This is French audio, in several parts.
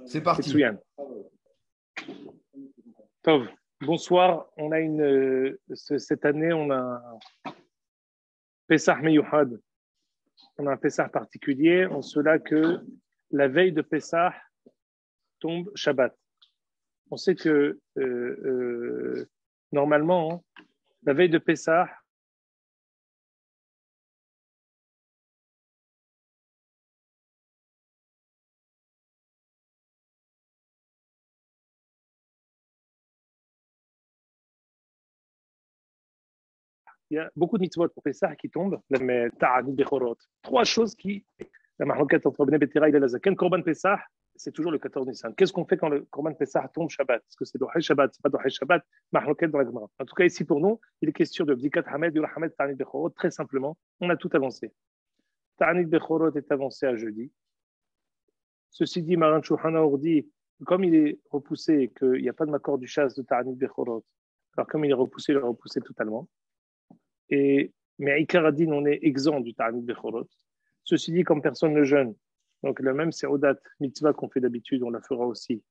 C'est parti. Metsuyan. Tov. Bonsoir. On a cette année, on a un Pesach Meyuhad. On a un Pesach particulier en cela que la veille de Pesach tombe Shabbat. On sait que normalement, la veille de Pesach, il y a beaucoup de mitzvot pour Pessah qui tombent. Mais Ta'anit Bechorot. Trois choses qui. La mahloket entre Bnei Betera et la Zaken. Korban Pessah, c'est toujours le 14 Nissan. Qu'est-ce qu'on fait quand le Korban Pessah tombe Shabbat? Est-ce que c'est Dohé Shabbat? C'est pas Dohé Shabbat? Mahloket dans la Gemara. En tout cas, ici pour nous, il est question de Bdikat Hamed, Yura Hamed, Ta'anit Bechorot. Très simplement, on a tout avancé. Ta'anit Bechorot est avancé à jeudi. Ceci dit, Maran Shulchan dit, comme il est repoussé et qu'il n'y a pas de Makor du chasse de Ta'anit Bechorot, alors comme il est repoussé, il est repoussé totalement. Mais Ikaradin, on est exempt du Ta'anit Bechorot. Ceci dit, comme personne ne jeûne, donc le même Seudat Mitzvah qu'on fait d'habitude, on la fera aussi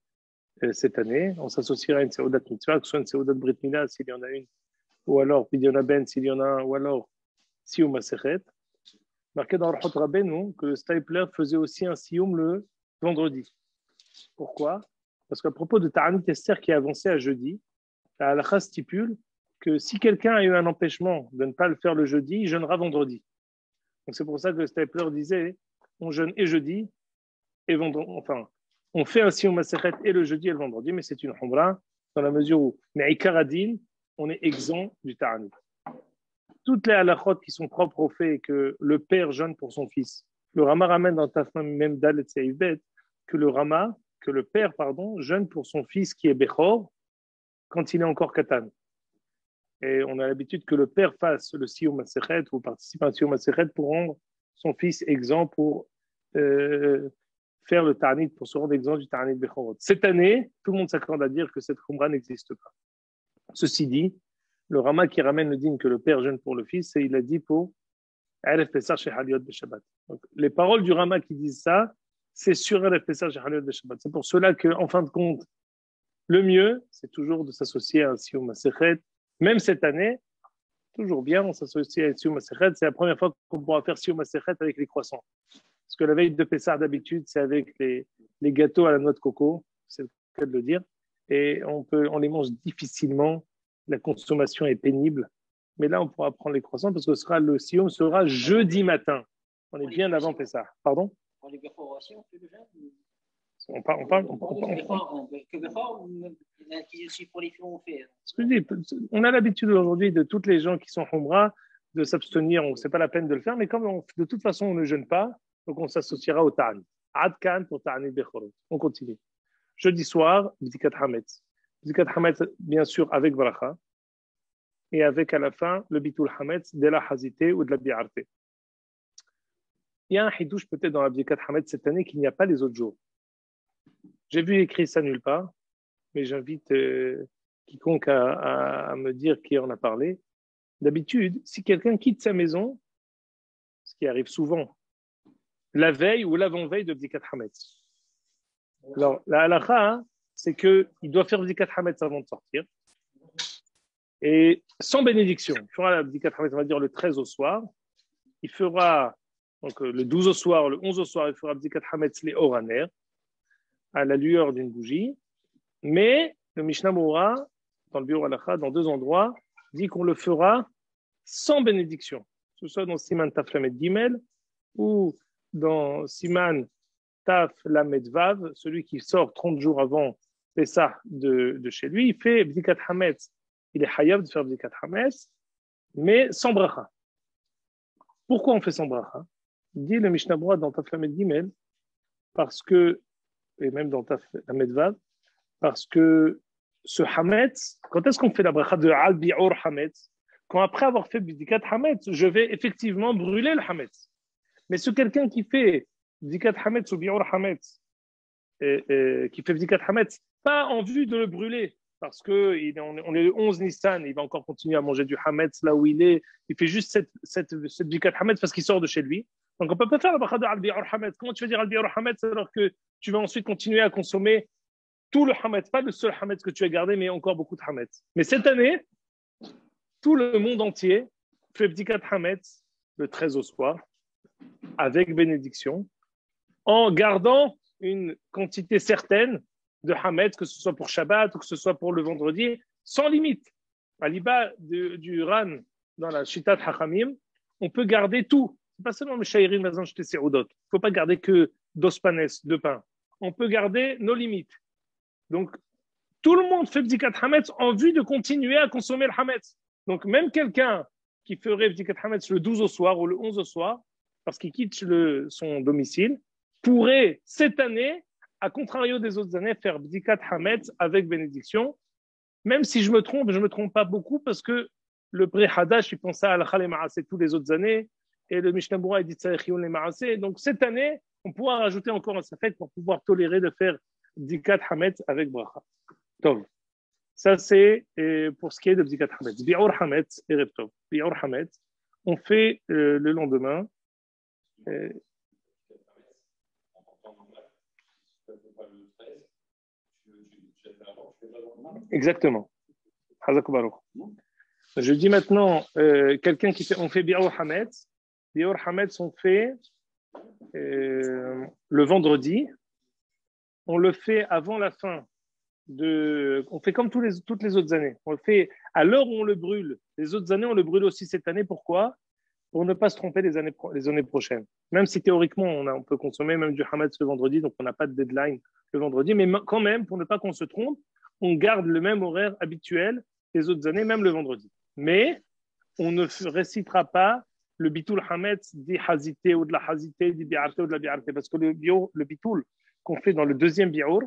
cette année. On s'associera à une Seudat Mitzvah, que ce soit une Seudat Brit Mila s'il y en a une, ou alors Pidyon Ben s'il y en a un, ou alors Siyum Masechet. Marqué dans le Chot Rabbeinu que le Stapler faisait aussi un Siyum le vendredi. Pourquoi? Parce qu'à propos de Ta'anit Esther qui est avancé à jeudi, la halakha stipule que si quelqu'un a eu un empêchement de ne pas le faire le jeudi, il jeûnera vendredi. Donc c'est pour ça que le Stapler disait on jeûne et jeudi et vendredi. Enfin, on fait un Siyum Masechet et le jeudi et le vendredi, mais c'est une Humra dans la mesure où, mais Ikaradin, on est exempt du Ta'anit. Toutes les halakhot qui sont propres au fait que le père jeûne pour son fils. Le Rama ramène dans Tafam même Dalet Seivbet que le père, jeûne pour son fils qui est Bechor quand il est encore Katan. Et on a l'habitude que le père fasse le Siyum Masechet ou participe à un Siyum Masechet pour rendre son fils exempt pour faire le Ta'anit, pour se rendre exempt du Ta'anit Bechorot. Cette année, tout le monde s'accorde à dire que cette Khumra n'existe pas. Ceci dit, le Rama qui ramène le digne que le père jeûne pour le fils, et il a dit pour Aref Pesach chez Haliot de Shabbat. Donc, les paroles du Rama qui disent ça, c'est sur Aref Pesach chez Haliot de Shabbat. C'est pour cela qu'en fin de compte, le mieux, c'est toujours de s'associer à un Siyum Masechet. Même cette année, toujours bien, on s'associe à un Siyum Masechet. C'est la première fois qu'on pourra faire Siyum Masechet avec les croissants. Parce que la veille de Pessah, d'habitude, c'est avec les gâteaux à la noix de coco, c'est le cas de le dire. Et on les mange difficilement. La consommation est pénible. Mais là, on pourra prendre les croissants parce que le Siyum sera jeudi matin. On est bien avant Pessah. Pardon? Pour les Bechor aussi, on fait le jeûne? On parle. Aussi pour les filles, on fait. Ce que je dis, on a l'habitude aujourd'hui de toutes les gens qui sont Humra de s'abstenir. Ce n'est pas la peine de le faire, mais comme de toute façon on ne jeûne pas, donc on s'associera au Ta'anit. Adkan pour Ta'anit Bechorot. On continue. Jeudi soir, Bdikat Hametz. Bdikat Hametz, bien sûr, avec Bracha. Et avec à la fin le Bitul Hametz de la Hazité ou de la Bi'arte. Il y a un hidouche peut-être dans la Bdikat Hametz cette année qu'il n'y a pas les autres jours. J'ai vu écrit ça nulle part, mais j'invite quiconque à me dire qui en a parlé. D'habitude, si quelqu'un quitte sa maison, ce qui arrive souvent, la veille ou l'avant-veille de Bdikat Hametz. Alors, la halakha, c'est qu'il doit faire Bdikat Hametz avant de sortir. Et sans bénédiction. Il fera la Bdikat Hametz, on va dire le 13 au soir. Il fera donc, le 12 au soir, le 11 au soir, il fera Bdikat Hametz les oraner, à la lueur d'une bougie. Mais le Mishnah Moura, dans le Biur Halakha, dans deux endroits, dit qu'on le fera sans bénédiction. Que ce soit dans Siman Taf Lamed Gimel ou dans Siman Taf Lamed Vav, celui qui sort 30 jours avant Pessah de chez lui, il fait Bdikat Hametz. Il est hayav de faire Bdikat Hametz, mais sans bracha. Pourquoi on fait sans bracha? Dit le Mishnah Moura dans Taf Lamed Gimel, parce que, et même dans Taf Lamed Vav, parce que ce Hametz, quand est-ce qu'on fait la bracha de Al Bi'ur Hametz? Quand après avoir fait Bdikat Hametz, je vais effectivement brûler le Hametz. Mais ce quelqu'un qui fait Bdikat Hametz ou Bi'ur Hametz, qui fait Bdikat Hametz, pas en vue de le brûler, parce qu'on est le 11 Nissan, il va encore continuer à manger du Hametz là où il est fait juste cette Bdikat Hametz parce qu'il sort de chez lui. Donc, on ne peut pas faire la bracha de Al-Bi'ur Hametz. Comment tu veux dire Al-Bi'ur Hametz alors que tu vas ensuite continuer à consommer tout le Hametz, pas le seul Hametz que tu as gardé, mais encore beaucoup de Hametz. Mais cette année, tout le monde entier fait Bdikat Hametz le 13 au soir, avec bénédiction, en gardant une quantité certaine de Hametz, que ce soit pour Shabbat ou que ce soit pour le vendredi, sans limite. À l'Iba du Ran, dans la Shitat Hachamim, on peut garder tout. C'est pas seulement le Sha'irim, par exemple, il ne faut pas garder que dos panes, deux pains. On peut garder nos limites. Donc, tout le monde fait Bdikat Hametz en vue de continuer à consommer le Hametz. Donc, même quelqu'un qui ferait Bdikat Hametz le 12 au soir ou le 11 au soir, parce qu'il quitte son domicile, pourrait cette année, à contrario des autres années, faire Bdikat Hametz avec bénédiction. Même si je me trompe pas beaucoup parce que le Pré Hadash, il pensait à Al-Khal et Ma'aseh tous les autres années et le Mishnah Bura, il dit Tsaïchioun les Ma'aseh. Donc, cette année, on pourra rajouter encore un safek pour pouvoir tolérer de faire Bdikat Hametz avec Bracha. Donc, ça, c'est pour ce qui est de Bdikat Hametz. Bi'ur Hametz et Rev Tov. Bi'ur Hametz, on fait le lendemain. Exactement. Je dis maintenant, quelqu'un qui fait, on fait Bi'ur Hametz. Bi'ur Hametz, on fait le vendredi. On le fait avant la fin on fait comme toutes les autres années. On le fait à l'heure où on le brûle. Les autres années, on le brûle aussi cette année. Pourquoi? Pour ne pas se tromper les années prochaines. Même si théoriquement, on peut consommer même du Hametz le vendredi, donc on n'a pas de deadline le vendredi, mais quand même, pour ne pas qu'on se trompe, on garde le même horaire habituel les autres années, même le vendredi. Mais on ne récitera pas le bitul Hametz dit Hazité ou de la Hazité, dit Bi'arte ou de la Bi'arte, parce que le bitul qu'on fait dans le deuxième bi'ur,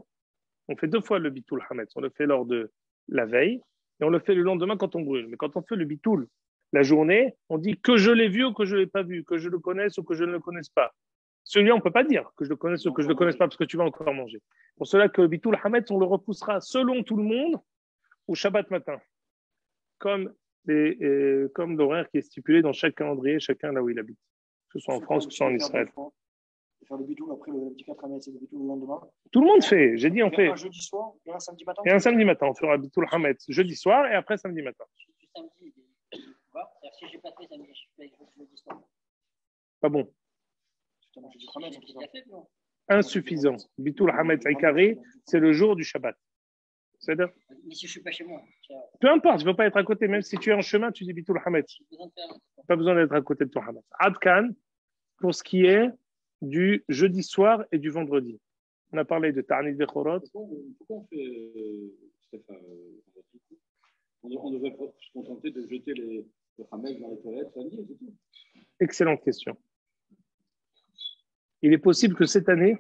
on fait 2 fois le bitul Hametz. On le fait lors de la veille et on le fait le lendemain quand on brûle. Mais quand on fait le bitul la journée, on dit que je l'ai vu ou que je ne l'ai pas vu, que je le connaisse ou que je ne le connaisse pas. Celui-là, on ne peut pas dire que je le connaisse ou que je ne le connaisse pas parce que tu vas encore manger. Pour cela que le bitul Hametz, on le repoussera selon tout le monde au Shabbat matin, comme l'horaire qui est stipulé dans chaque calendrier, chacun là où il habite, que ce soit en France, que ce soit en Israël. Faire le bitou après le petit 4 Hametz et le bitou le lendemain. Tout le monde fait, j'ai dit on fait. Un jeudi soir et un samedi matin. Et un samedi matin, on fera bitul Hametz jeudi soir et après samedi matin. Samedi, si j'ai pas fait samedi, je fais jeudi soir. Pas bon. Insuffisant. Bitul Hametz Ikari, c'est le jour du Shabbat. C'est-à-dire? Mais si je ne suis pas chez moi. Peu importe, je ne veux pas être à côté. Même si tu es en chemin, tu dis Bitul Hametz. Pas besoin d'être à côté de ton Hametz. Adkan, pour ce qui est du jeudi soir et du vendredi. On a parlé de Ta'anit Bechorot. Pourquoi on fait, Stéphane, on devrait se contenter de jeter le Hametz dans les toilettes samedi et c'est tout. Excellente question. Il est possible que cette année,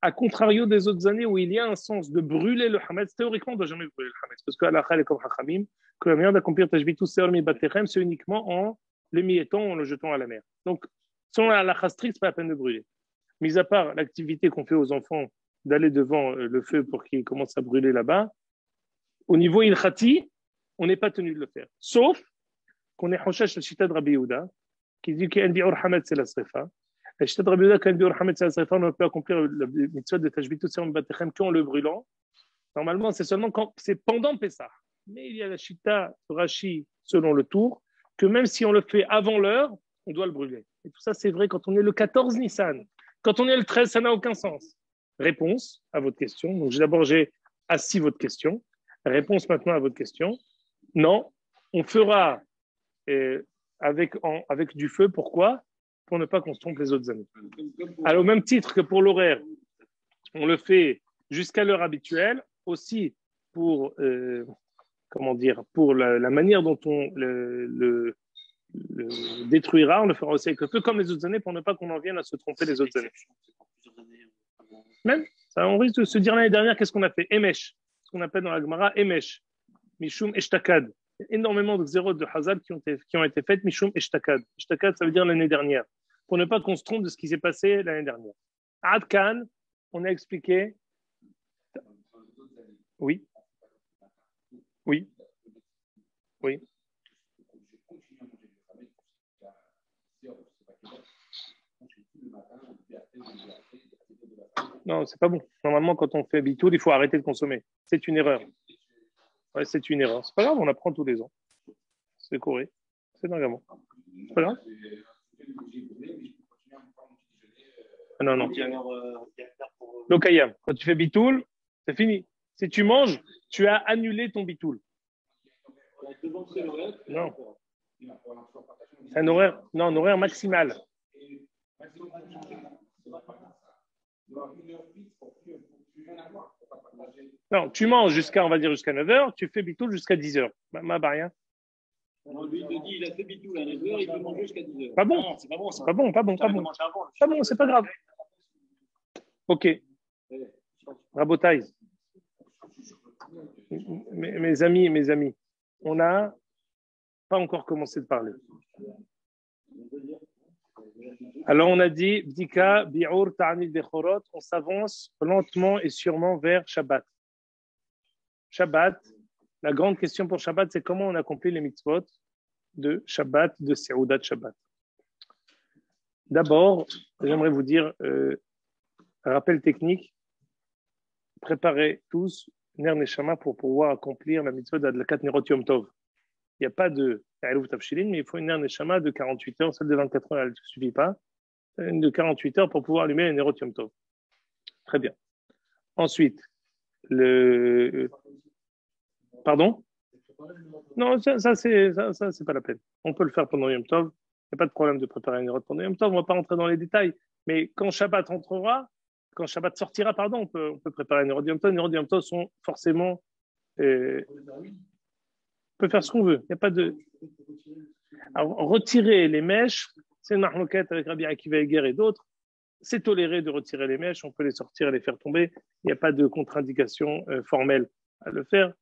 à contrario des autres années où il y a un sens de brûler le Hametz, théoriquement, on ne doit jamais brûler le Hametz, parce qu'Allah est comme Hachamim, que la manière d'accomplir Tashbitu Seor Mi Batechem, c'est uniquement en l'émiettant, en le jetant à la mer. Donc, selon la halakha stricte, ce n'est pas la peine de brûler. Mis à part l'activité qu'on fait aux enfants d'aller devant le feu pour qu'ils commencent à brûler là-bas, au niveau ilchati, on n'est pas tenu de le faire. Sauf qu'on est Hoshash le Shita de Rabbi Yehuda, qui dit qu'un bi'ur Hametz c'est la srefa. Le Shita de Rabbi Yehuda, qu'un bi'ur Hametz c'est la srefa, on ne peut accomplir le mitzvah de Tashbitu Seor Mi Batechem qu'en le brûlant. Normalement, c'est seulement quand c'est pendant Pessah. Mais il y a la Shita de Rashi, selon le tour, que même si on le fait avant l'heure, on doit le brûler. Et tout ça, c'est vrai quand on est le 14 Nissan. Quand on est le 13, ça n'a aucun sens. Réponse à votre question. Donc, j'ai assis votre question. Réponse maintenant à votre question. Non, on fera avec du feu. Pourquoi? Pour ne pas qu'on se trompe les autres années. Alors, au même titre que pour l'horaire, on le fait jusqu'à l'heure habituelle, aussi pour, pour la manière dont on le détruira, on le fera aussi avec le feu, comme les autres années, pour ne pas qu'on en vienne à se tromper les autres années. Même, ça, on risque de se dire l'année dernière, qu'est-ce qu'on a fait? Emesh, ce qu'on appelle dans la Gemara, Emesh, Mishum Eshtakad. Énormément de zéros de Hazab qui ont été faites, Mishum Eshtakad. Eshtakad, ça veut dire l'année dernière, pour ne pas qu'on se trompe de ce qui s'est passé l'année dernière. Adkan, on a expliqué. Oui. Oui. Oui. Non, c'est pas bon. Normalement, quand on fait bitoul, il faut arrêter de consommer. C'est une erreur. Ouais, c'est une erreur. C'est pas grave, on apprend tous les ans. C'est correct. C'est normalement. C'est pas grave. Ah, non, non. L'okayam. Quand tu fais bitoul, c'est fini. Si tu manges, tu as annulé ton bitoul. Non. C'est un horaire, non, un horaire maximal. Non, tu manges jusqu'à, on va dire, jusqu'à 9h, tu fais bitoul jusqu'à 10h. Ma baria. Non, lui, il te dit, il a fait bitoul à 9h, il peut manger jusqu'à 10h. Pas bon. Non, c'est pas bon, ça. Pas bon, pas bon, pas bon. Pas bon, c'est pas grave. Ok. Rabotaï. Mes amis, on n'a pas encore commencé de parler. Alors on a dit, Bdika, Bi'ur, Ta'anil, Bechorot, on s'avance lentement et sûrement vers Shabbat. Shabbat, la grande question pour Shabbat, c'est comment on accomplit les mitzvot de Shabbat, de Seoudat Shabbat. D'abord, j'aimerais vous dire un rappel technique. Préparez tous Ner Neshama pour pouvoir accomplir la mitzvah d'Adlakat Nerot Yom Tov. Il n'y a pas de Eruv Tafshilin, mais il faut une Ner Neshama de 48 heures. Celle de 24 heures, elle ne suffit pas. Une de 48 heures pour pouvoir allumer les Nerot Yom Tov. Très bien. Ensuite, Pardon? Non, ça c'est pas la peine. On peut le faire pendant Yom Tov. Il n'y a pas de problème de préparer un Nerot pendant Yom Tov. On ne va pas rentrer dans les détails. Mais quand Shabbat sortira, pardon, on peut préparer un Nerot Yom Tov. Les Nerot Yom Tov sont forcément... on peut faire ce qu'on veut. Il n'y a pas de... Alors, retirer les mèches, c'est une marloquette avec Rabbi Akiva Eger et d'autres. C'est toléré de retirer les mèches. On peut les sortir et les faire tomber. Il n'y a pas de contre-indication formelle à le faire.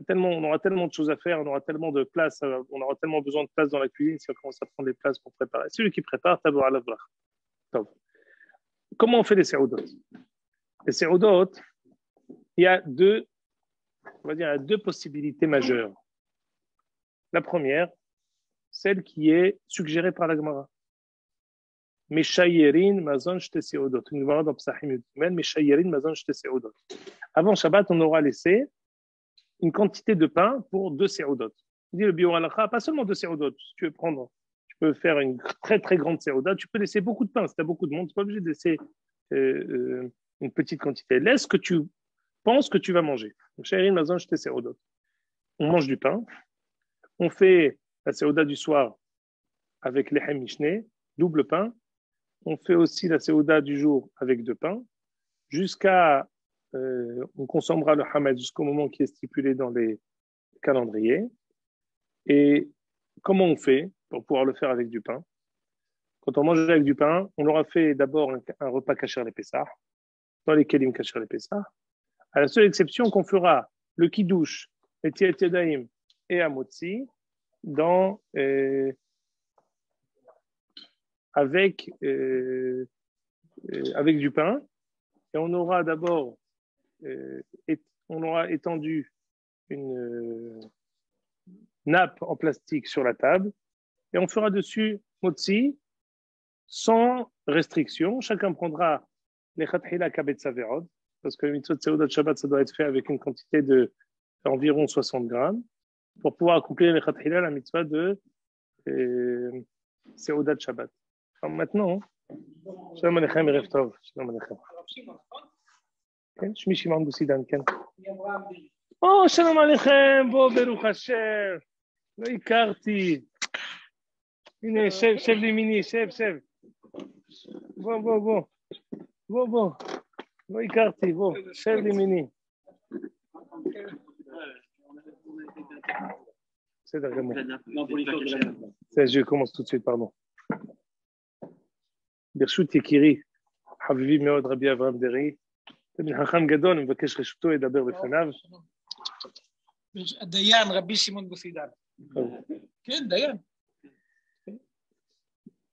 On aura tellement de choses à faire, on aura tellement de place, on aura tellement besoin de place dans la cuisine si on commence à prendre des places pour préparer. Celui qui prépare, tabou à l'avra. Comment on fait les séroudot? Les séroudot, il y a deux possibilités majeures. La première, celle qui est suggérée par la Gemara. Meshayerin mazon shte séroudot. Une Gemara dans Psachim Yudimel, Meshayerin mazon shte séroudot. Avant Shabbat, on aura laissé une quantité de pain pour 2 séroudot. Il dit le bio halakha, pas seulement 2 séroudot. Si tu veux prendre, tu peux faire une très très grande sérouda, tu peux laisser beaucoup de pain. Si tu as beaucoup de monde, tu n'es pas obligé de laisser une petite quantité. Laisse ce que tu penses que tu vas manger. On mange du pain. On fait la sérouda du soir avec lechem mishné, double pain. On fait aussi la sérouda du jour avec 2 pains. On consommera le hametz jusqu'au moment qui est stipulé dans les calendriers. Et comment on fait pour pouvoir le faire avec du pain? Quand on mange avec du pain, on aura fait d'abord un repas kasher les Pessah, dans les kelim kasher les Pessah. À la seule exception qu'on fera le kiddush, les tiet yadayim et amotzi avec du pain. Et on aura d'abord on aura étendu une nappe en plastique sur la table et on fera dessus motzi sans restriction. Chacun prendra les chatchila kabetza verod parce que le mitzvot de Seudat Shabbat ça doit être fait avec une quantité de environ 60 grammes pour pouvoir accomplir les chatchila la mitzvah de Seudat Shabbat. Alors maintenant, shalom aleichem erev tov, shalom aleichem. שמי שמעון בוסידן, כן. שלום עליכם, בוא ברוך השם. לא הכרתי. הנה, שב לימיני, שב. בוא. לא הכרתי, בוא, שב לימיני. בסדר גמור. Je commence tout de suite, pardon. ברשות יקירי, חביבי מאוד רבי אברהם דרעי, חכם גדול, אני מבקש רשותו ידבר בפניו. דיין, רבי שמעון בוסידן. כן, דיין.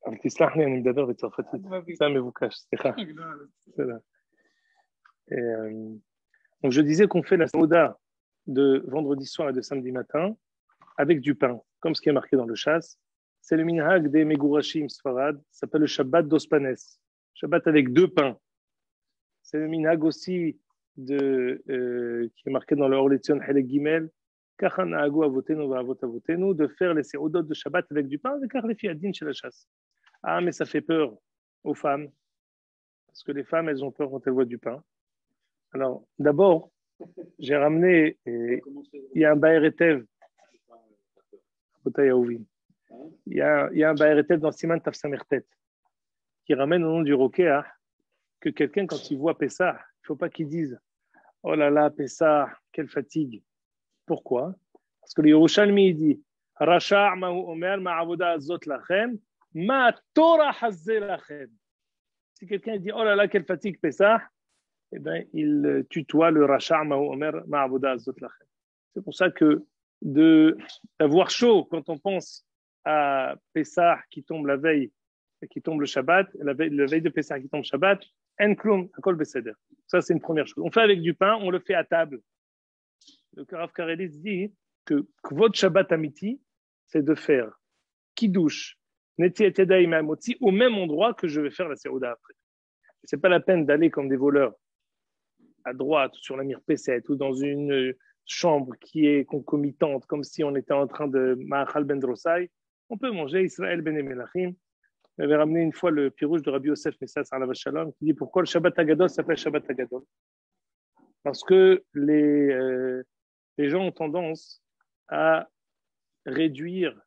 אבל תסלח לי, אני מדבר בצרפתית. זה המבוקש, סליחה. Donc je disais qu'on fait la Seuda de vendredi soir et de samedi matin avec du pain, comme ce qui est marqué dans le chasse. C'est le minhag des Megurashim Sfarad, ça s'appelle le Shabbat d'Ospanes. Shabbat avec 2 pains. C'est le minhag aussi qui est marqué dans le Or Letzion Helek Gimel, de faire les séodot de Shabbat avec du pain, car les filles adin chez la chasse. Ah, mais ça fait peur aux femmes, parce que les femmes, elles ont peur quand elles voient du pain. Alors, d'abord, j'ai ramené, il y a un Baer Etev, il y a un Baer Etev dans Siman Taf Samertet, qui ramène au nom du Rokéa que quelqu'un, quand il voit Pessah, il ne faut pas qu'il dise « Oh là là, Pessah, quelle fatigue !» Pourquoi? Parce que le Yerushalmi il dit Rasha' ma omer ma'avoda azot lachem ma Torah hazeh lachem. Si quelqu'un dit oh là là quelle fatigue Pessah, eh bien il tutoie le Rasha' ma omer ma'avoda azot lachem. C'est pour ça que d'avoir chaud quand on pense à Pessah qui tombe la veille et qui tombe le Shabbat, la veille de Pessah qui tombe Shabbat, en kloum akol beseder. Ça c'est une première chose. On fait avec du pain, on le fait à table. Le Rav Karelis dit que votre Shabbat Amiti, c'est de faire Kiddush, Neti et Yadayim Amoti au même endroit que je vais faire la Séouda après. Ce n'est pas la peine d'aller comme des voleurs à droite, sur la Mirpesset, ou dans une chambre qui est concomitante, comme si on était en train de Ma'achal Ben Drosai. On peut manger Israël Ben Emelachim. J'avais ramené une fois le pirouge de Rabbi Yosef Messas Alav Shalom qui dit pourquoi le Shabbat Hagadol s'appelle Shabbat Hagadol. Parce que les gens ont tendance à réduire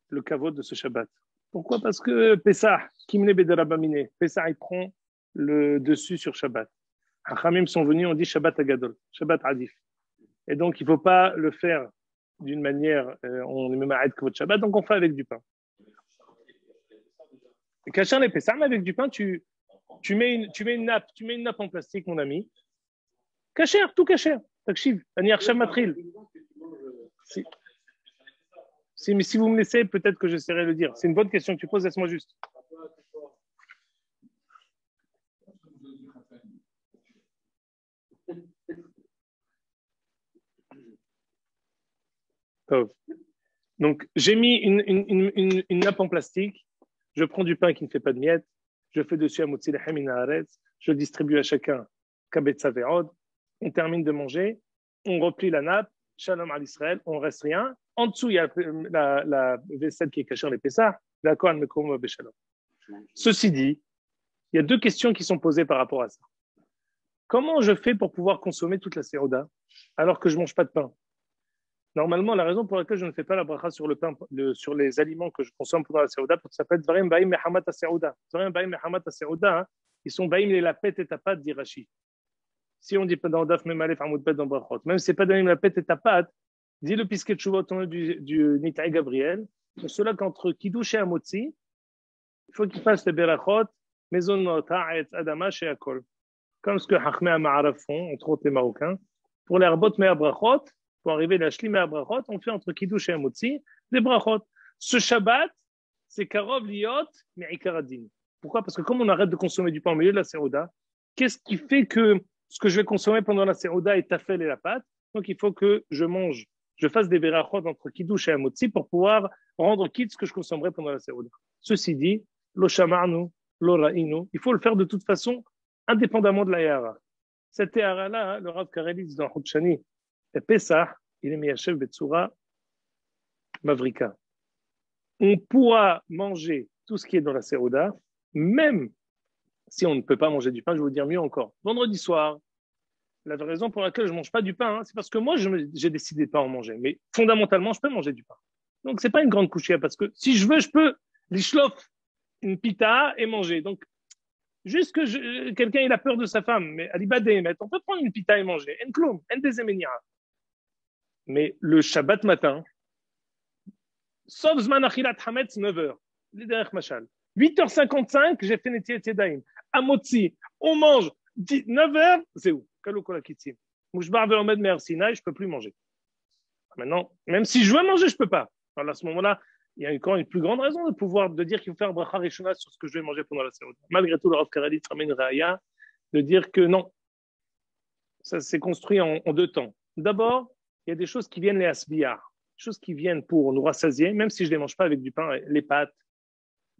le kavod de ce Shabbat. Pourquoi? Parce que Pessah, Kimne Bedarabamine, Pessah, il prend le dessus sur Shabbat. Hachamim sont venus, on dit Shabbat Agadol, Shabbat Adif. Et donc, il ne faut pas le faire d'une manière, on ne met pas Kavod Shabbat, donc on fait avec du pain. Cacher les Pessah, mais avec du pain, tu mets une nappe en plastique, mon ami. Cacher, tout cacher. Takshiv, Ani Arsham Matril. Mais si vous me laissez, peut-être que j'essaierai de le dire. C'est une bonne question que tu poses, laisse-moi juste. Donc, j'ai mis une nappe en plastique. Je prends du pain qui ne fait pas de miettes. Je fais dessus un motzi lechem min haaretz. Je distribue à chacun kabetza ve'od. On termine de manger. On replie la nappe. Shalom à l'Israël. On ne reste rien. En dessous, il y a la vaisselle qui est cachée dans les Pessah. D'accord, mekom beshalom. Ceci dit, il y a 2 questions qui sont posées par rapport à ça. Comment je fais pour pouvoir consommer toute la séouda alors que je ne mange pas de pain? Normalement, la raison pour laquelle je ne fais pas la bracha sur le pain, sur les aliments que je consomme pendant la séouda, ça s'appelle Dvarim Baim Mehamat HaSéouda. Dvarim Baim Mehamat HaSéouda, ils sont Baim les lapet et tapat d'Irachi. Si on dit dans Daf Memalef Hamoud Bet dans Brachot, même si ce n'est pas Baim lapet et tapat, dit le Pisket Teshuvot du Nitaï Gabriel, c'est cela qu'entre Kiddush et Amotzi, il faut qu'il fasse les berachot, Mezonot, Ha'etz, Adama, Sheakol. Comme ce que Hachmei Ma'araf font, entre autres les Marocains, pour les Arbot Mea Brachot, pour arriver à la Shli Mea Brachot, on fait entre Kiddush et Amotzi des Brachot. Ce Shabbat, c'est Karov Liot Me'ikaradin. Pourquoi? Parce que comme on arrête de consommer du pain au milieu de la séouda, qu'est-ce qui fait que ce que je vais consommer pendant la séouda est tafel et la pâte? Donc il faut que je fasse des berachot entre Kiddush et Amotzi pour pouvoir rendre quitte ce que je consommerai pendant la séouda. Ceci dit, lo shamarnu, lo ra'inu, il faut le faire de toute façon indépendamment de la yara. Cette yara-là, le Rav Karelis dans Hutchani, et Pesach, il est miyachev betsura mavrika. On pourra manger tout ce qui est dans la séouda, même si on ne peut pas manger du pain, je vais vous dire mieux encore. Vendredi soir, la raison pour laquelle je ne mange pas du pain, c'est parce que moi, j'ai décidé de ne pas en manger. Mais fondamentalement, je peux manger du pain. Donc, ce n'est pas une grande couchia, parce que si je veux, je peux l'ishlof, une pita et manger. Donc, juste que quelqu'un il a peur de sa femme, mais alibad dehemet, on peut prendre une pita et manger. En kloum, en dezemenia. Mais le Shabbat matin, sauf zman achilat hametz 9h, l'idéach machal. 8h55, j'ai fait Netiet Yadayim. Amotzi, on mange. 9h, c'est où? Kalou kitsim. Mouchbar ve'omed me'ar Sinai, je ne peux plus manger. Maintenant, même si je veux manger, je ne peux pas. Alors à ce moment-là, il y a encore une plus grande raison de dire qu'il faut faire bracha rishona sur ce que je vais manger pendant la séouda. Malgré tout, le Rav Karelis ramène raya de dire que non. Ça s'est construit en 2 temps. D'abord, il y a des choses qui viennent les asbiyar, des choses qui viennent pour nous rassasier, même si je ne les mange pas avec du pain, les pâtes,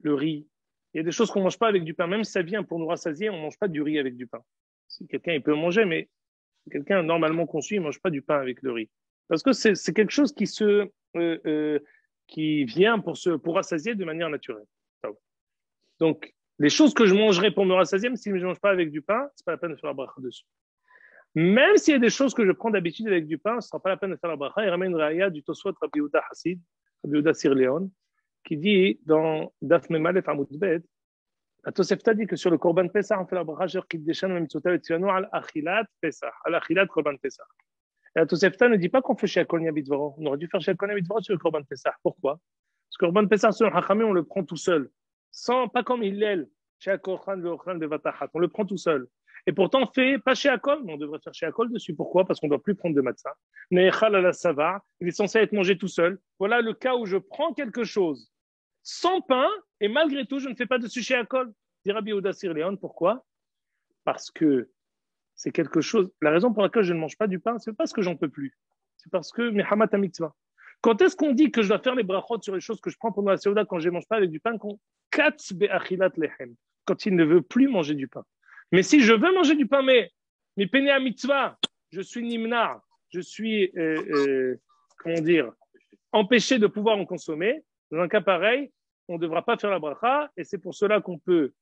le riz, Il y a des choses qu'on ne mange pas avec du pain. Même si ça vient pour nous rassasier, on ne mange pas du riz avec du pain. Si quelqu'un il peut manger, mais quelqu'un normalement conçu, il ne mange pas du pain avec le riz. Parce que c'est quelque chose qui vient pour rassasier de manière naturelle. Donc, les choses que je mangerai pour me rassasier, même si je ne mange pas avec du pain, ce n'est pas la peine de faire la bracha dessus. Même s'il y a des choses que je prends d'habitude avec du pain, ce ne sera pas la peine de faire la bracha. Il ramène une raya du Tosfot Rabbi Yehuda Hassid, Rabbi Yehuda Sir Leon, qui dit dans Daf Memalef Amud Bet, la Tosefta dit que sur le Korban Pesach, on fait la bracha Jer Kiddeshan Mitzvotav et Tzivanu al Achilat Pesach, al Achilat Korban Pesach. Et la Tosefta ne dit pas qu'on fait chez Akol Niabitvaro. On aurait dû faire chez Akol Niabitvaro sur le Korban Pesach. Pourquoi? Parce que le Korban Pesach, selon Hachamim, on le prend tout seul. Sans, pas comme Hillel, chez Akochan, Veochan, Vevatachat. On le prend tout seul. Et pourtant, on fait pas chez Akol, mais on devrait faire chez Akol dessus. Pourquoi? Parce qu'on ne doit plus prendre de matzah. Ne'echal ala savar, il est censé être mangé tout seul. Voilà le cas où je prends quelque chose sans pain, et malgré tout, je ne fais pas dessus chez Akol. Dit Rabbi Yehuda Sir Leon, pourquoi? Parce que c'est quelque chose. La raison pour laquelle je ne mange pas du pain, c'est pas parce que j'en peux plus. C'est parce que Mehamat mitzvah. Quand est-ce qu'on dit que je dois faire les brachot sur les choses que je prends pendant la seuda quand je ne mange pas avec du pain? Quand il ne veut plus manger du pain. Mais si je veux manger du pain, mais peiné à mitzvah, je suis nimnar, je suis, empêché de pouvoir en consommer. Dans un cas pareil, on ne devra pas faire la bracha, et c'est pour cela qu'on peut,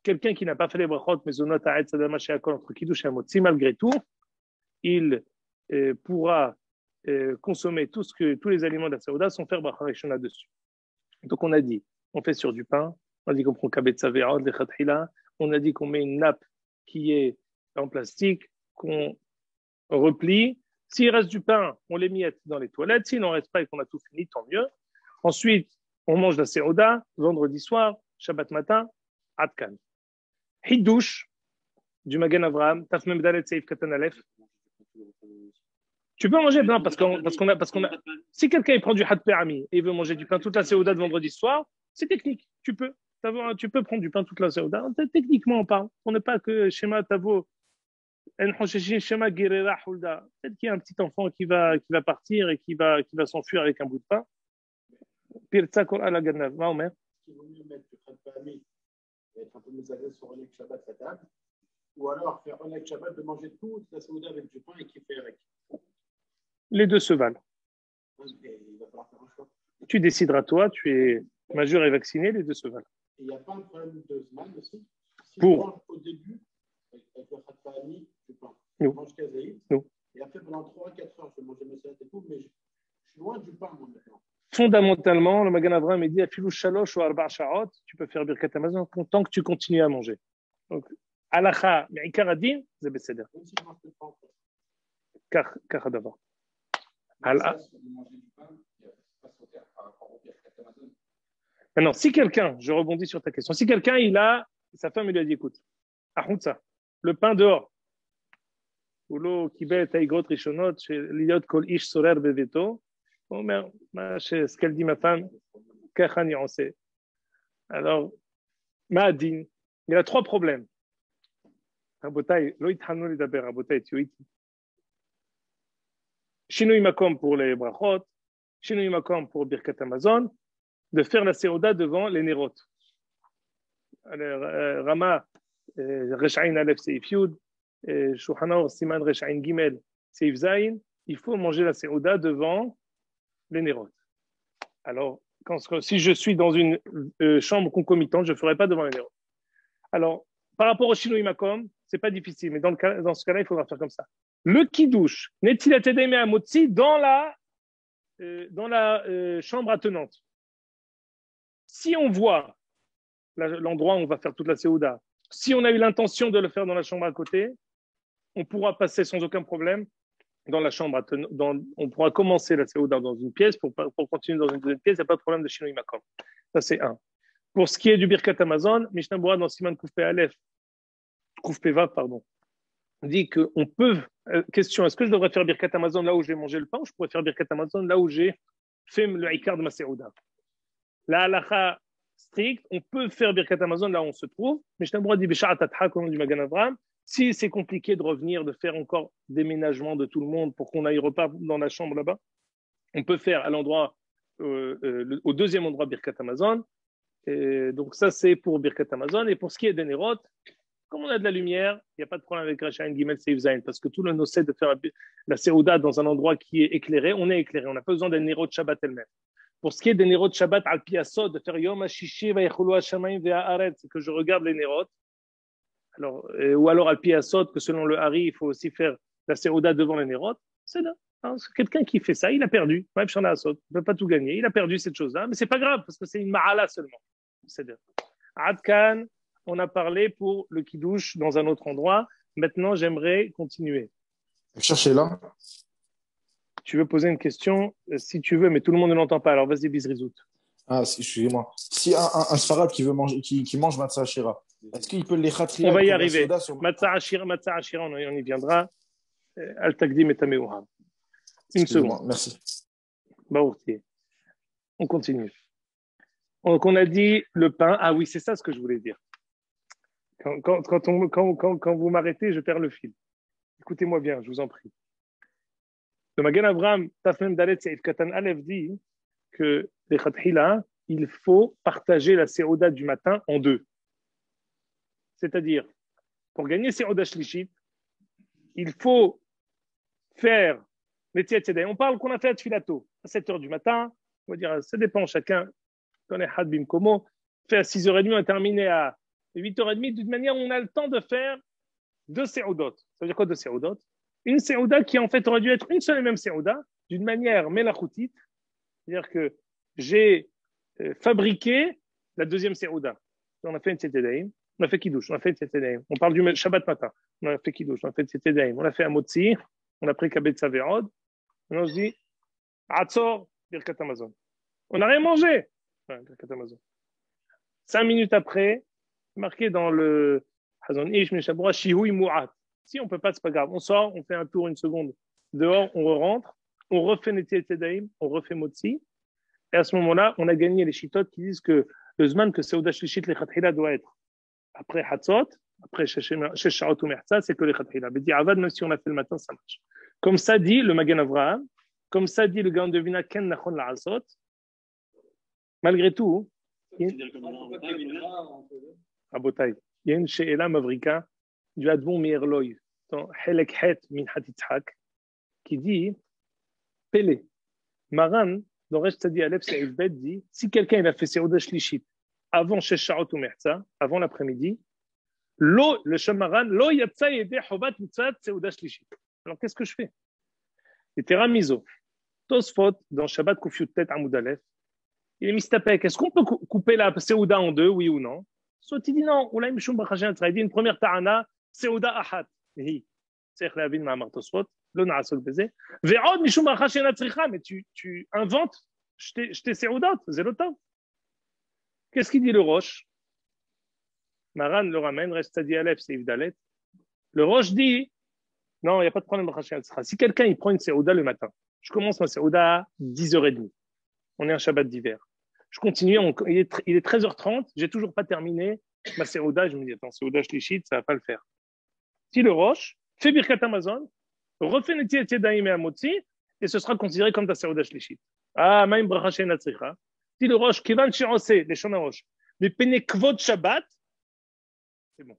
quelqu'un qui n'a pas fait les brachot, mais zonot ha'etz adama she'akol entre kiddush et hamotzi, malgré tout, il pourra consommer tous les aliments de la saouda sans faire bracha rishona dessus. Donc on a dit, on fait sur du pain, on a dit qu'on prend kabetza ve'od, lechatchila, on a dit qu'on met une nappe qui est en plastique, qu'on replie. S'il reste du pain, on les miette dans les toilettes. S'il n'en reste pas et qu'on a tout fini, tant mieux. Ensuite, on mange la séoda, vendredi soir, Shabbat matin, Adkan. Hiddouche, du Magen Avraham, Taf Mem Dalet Seif Katan Aleph. Tu peux manger, non, parce qu'on a. Si quelqu'un prend du Had Perami et il veut manger du pain toute la séoda de vendredi soir, c'est technique. Tu peux prendre du pain toute la séoda. Techniquement, on parle. On n'est pas que Shema Tavo. Peut-être qu'il y a un petit enfant qui va partir et qui va s'enfuir avec un bout de pain. À la Ganav. Il vaut mieux mettre du Khat Perami et être un peu mis à l'aise sur Oleg Shabbat sa table, ou alors faire Oleg Shabbat de manger toute la séouda avec du pain et kiffer avec. Les deux se valent. Il va falloir faire un choix. Tu décideras toi, tu es majeur et vacciné, les deux se valent. Et il n'y a pas un problème de Zman aussi. Si Pour. je mange au début, avec le Khat Perami, du pain, je Non. mange kazaït, Non. et après pendant 3-4 heures, je vais manger mes salades et tout, mais je suis loin du pain, moi, maintenant. Fondamentalement, le Magen Avraham dit Afilou shalosh ou arba sha'ot, tu peux faire birkat hamazon tant que tu continues à manger. Donc, halacha, mais ikar adin, c'est beseder. Même si je mange plus de pain, Kach d'abord. Maintenant, si quelqu'un, je rebondis sur ta question, si quelqu'un, sa femme lui a dit, écoute, ça, le pain dehors, ou l'eau qui bête aigot rishonot, chez l'iot kol ish sorer beveto, ce qu'elle dit ma femme, kachani on sait. Alors, Ma'adin, il y a 3 problèmes. Rabotai, lo ithanou li daber, rabotai, tioiti. Shinui makom pour les brachot, shinui makom pour birkat hamazon, de faire la séoda devant les nérotes. Rama, Reshaïn Aleph Seif Yud, Shulchan Aruch Siman Reshaïn Gimel Seif Zayin, il faut manger la séoda devant les nérotes. Alors, si je suis dans une chambre concomitante, je ne ferai pas devant les nérotes. Alors, par rapport au Shinui makom, ce n'est pas difficile, mais dans ce cas-là, il faudra faire comme ça. Le kiddush, n'est-il attédé à motzi dans la chambre attenante. Si on voit l'endroit où on va faire toute la séouda, si on a eu l'intention de le faire dans la chambre à côté, on pourra passer sans aucun problème dans la chambre attenante. On pourra commencer la séouda dans une pièce pour continuer dans une deuxième pièce. Il n'y a pas de problème de Shinui Makom. Ça, c'est un. Pour ce qui est du Birkat Hamazon, Mishnah Berurah dans Siman Kuf Pei Aleph, Kuf Pei Vav, pardon, dit qu'on peut. Question, est-ce que je devrais faire Birkat Hamazon là où j'ai mangé le pain ou je pourrais faire Birkat Hamazon là où j'ai fait le Ikar de ma séouda? La halacha stricte, on peut faire Birkat Hamazon là où on se trouve. Mishnah Berurah dit B'sha'at Adhak au nom du Magen Avraham. Si c'est compliqué de revenir, de faire encore déménagement de tout le monde pour qu'on aille repas dans la chambre là-bas, on peut faire à l'endroit, au deuxième endroit Birkat Hamazon. Et donc ça, c'est pour Birkat Hamazon. Et pour ce qui est des Nerot, comme on a de la lumière, il n'y a pas de problème avec Rachaïn Gimel Seif Zayin, parce que tout le nocé de faire la Séouda dans un endroit qui est éclairé, on est éclairé. On n'a pas besoin des Nerot Shabbat elles-mêmes. Pour ce qui est des Nerot Shabbat al Piasod, de faire Yom HaShishi Vayechulu HaShamayim Ve'haaretz, c'est que je regarde les Nerot. Alors, ou alors al Piasod, que selon le Hari, il faut aussi faire la Séouda devant les Nerot. C'est là. Hein, quelqu'un qui fait ça, il a perdu. Même Shana Asod, il ne peut pas tout gagner. Il a perdu cette chose-là, mais c'est pas grave, parce que c'est une Ma'ala seulement. C'est là. Adkan, on a parlé pour le Kiddush dans un autre endroit. Maintenant, j'aimerais continuer. Cherchez là. Tu veux poser une question, si tu veux, mais tout le monde ne l'entend pas. Alors, vas-y, Bizrizout. Ah, excusez-moi. Si un Sfarad qui veut manger, qui mange Matzah Ashira, est-ce qu'il peut les khatria? On va y arriver. Matzah Ashira, on y viendra. Al-Taqdim et Tameuha. Une seconde. Merci. Baourti. On continue. Donc, on a dit le pain. Ah oui, c'est ça ce que je voulais dire. Quand vous m'arrêtez, je perds le fil. Écoutez-moi bien, je vous en prie. Le Magen Avraham, Tafem Dalet Seif Katan Aleph dit que les Khatkhila, il faut partager la Séouda du matin en deux. C'est-à-dire, pour gagner Séouda Shlishit, il faut faire Metiat Tzedai. On parle qu'on a fait la Tfilato à 7h du matin. On va dire, ça dépend, chacun connaît Had Bimkomo. Fait à 6h30, on a terminé à 8h30. D'une manière, on a le temps de faire deux Séoudot. Ça veut dire quoi deux Séoudot? Une Séouda qui en fait aurait dû être une seule et même Séouda, d'une manière melachoutite. C'est-à-dire que j'ai fabriqué la deuxième Séouda. On a fait une Tzetedaïm, on a fait Kiddush, on a fait une Tzetedaïm. On parle du Shabbat matin. On a fait Kiddush, on a fait une Tzetedaïm, on a fait un Motzi, on a pris Kabet Saverod. Maintenant, on se dit, Atzor, Birkat Hamazon. On n'a rien mangé. Ouais, Birkat Hamazon. 5 minutes après, marqué dans le Hazon Ish Meshabura, Shihui Mu'at. Si on ne peut pas, ce n'est pas grave. On sort, on fait un tour, une seconde dehors, on rentre, on refait Netiel Tedaïm, on refait Motzi. Et à ce moment-là, on a gagné les chitotes qui disent que le Zman que Seuda Shlishit les Khatkhila doit être après Hatzot, après Sheshaot ou Merza, c'est que les Khatkhila. Mais dit Avad, même si on l'a fait le matin, ça marche. Comme ça dit le Magen Avraham, comme ça dit le Gaon de Vina Ken Nachon La'asot, malgré tout, il y a une She'ela Mavrika du Admon Meirloy dans Helek Het Min Hatitzhak qui dit Pélé. Maran, dans Resh Tzadi Aleph Seif Bet, dit si quelqu'un il a fait Seuda Shlishit avant Sheshaot ou Merza, avant l'après-midi, le Shamaran, lo yatsa yedeh chobat mitzvah Seuda Shlishit. Alors qu'est-ce que je fais? Et Teramizo, Tosfot, dans Shabbat Koufiyut Tet Amoud Aleph, il est mistapek. Est-ce qu'on peut couper la Seuda en deux, oui ou non? Soit il dit non, ou là, il dit une première ta'ana, Seuda Ahat. Mais tu inventes, je t'ai Seudot, Zélotov. Qu'est-ce qu'il dit le Roche? Maran le ramène, reste à dit Aleph, c'est Yvdalet. Le Roche dit, non, il n'y a pas de problème. Si quelqu'un il prend une Seuda le matin, je commence ma Seuda à 10h30. On est un Shabbat d'hiver. Je continue, il est 13h30, j'ai toujours pas terminé ma Seuda. Je me dis, attends, Seuda Shlishit, ça va pas le faire. Si le Roche fait Birkat Hamazon, refait Netiel Tedaïm et Amotzi, et ce sera considéré comme ta Seuda Shlishit. Ah, Maïm Bracha She'ena Tzricha. Si le Roche, Kivan She'ose, les Shona Roche, mais Pene Kvod Shabbat, c'est bon.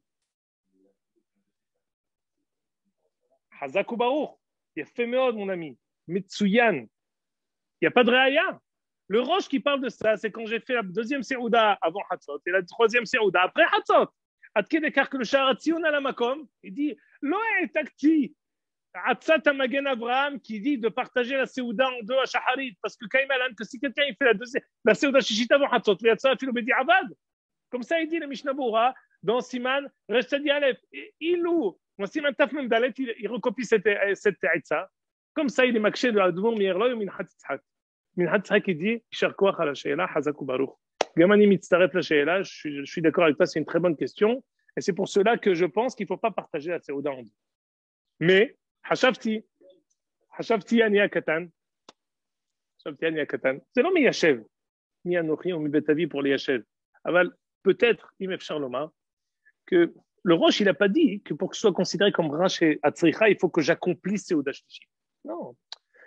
Hazak ou Baruch, il y a fait Meod, mon ami. Metsuyan, il n'y a pas de Reaya. Le Roche qui parle de ça, c'est quand j'ai fait la deuxième Seuda avant Hatzot et la troisième Seuda après Hatzot. Atke d'écart que le Sharatzion à la Makom, il dit Lo takti Atzat Magen Avraham qui dit de partager la Seuda en deux à Shaharit parce que Kaimalan, que si quelqu'un il fait la Seuda Shishit avant Hatzot, le Yatzah Filo Bedi Avad. Comme ça, il dit le Mishnah Bora dans Siman Restadi Aleph. Ilou, dans Siman Tafmem Dalet, il recopie cette Ta'itza. Comme ça, il est makché de Admon Meirloy ou Min Hatitzhak. Min Hatitzhak, il dit Yishar Koach ala She'ela, Hazak ou Baruch. Gamani mitzaref la She'ela, je suis d'accord avec toi, c'est une très bonne question. Et c'est pour cela que je pense qu'il ne faut pas partager la Seuda en deux. Mais, Hashafti ani akatan. C'est non, mais Yashev. Mi anochi, on mi betavi pour les Yashev. Aval, peut-être, Imef Charloma, que le Roche, il n'a pas dit que pour que ce soit considéré comme Ranch et Atzricha, il faut que j'accomplisse Seuda Shlishit. Non.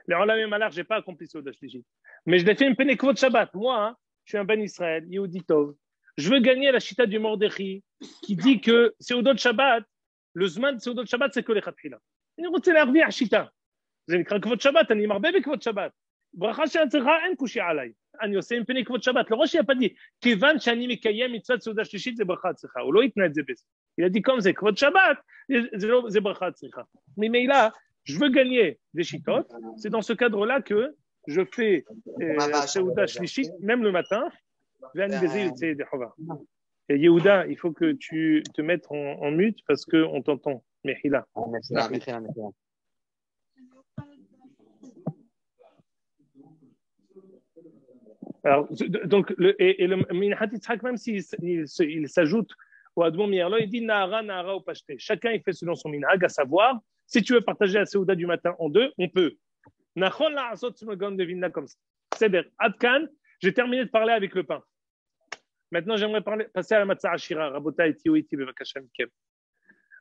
Les Olam et Malach, je n'ai pas accompli Seuda Shlishit. Mais je l'ai fait une Penekvot Shabbat. Moi, je suis un Ben Israël, Yehudi Tov. Je veux gagner la chita du Mordechai qui dit que Seudot Shabbat, le Zman de Seudot Shabbat, c'est que les Khatchila. Il רוצה להרוויח שיטה. זה נקרא כבוד שבת, אני מרבה בכבוד שבת. ברכה שאני צריכה, אין קושי עליי. אני עושה עם פני כבוד שבת. לראש יפדי, כיוון שאני מקיים מצוות סעודה שלישית, זה ברכה צריכה. הוא לא יתנה את זה בזה. Il a dit comme c'est כבוד שבת, זה ברכה צריכה. ממילא, je veux gagner des chitot. C'est dans ce cadre-là que je fais la סעודה שלישית, même le matin. Et Yehuda, il faut que tu te mettes en mute parce qu'on t'entend. Mehila. Alors, donc, le Minhat Yitzhak, même s'il s'ajoute au Admon Mierlo, il dit Nahara, Nahara ou Pashte. Chacun il fait selon son minhag, à savoir, si tu veux partager la Seouda du matin en deux, on peut. Nachon la Asot Smogon de Vinna comme ça. C'est-à-dire, Adkan, j'ai terminé de parler avec le pain. Maintenant, j'aimerais passer à la Matzah Ashira. Rabota et Tioiti, Bevakasha Mikem.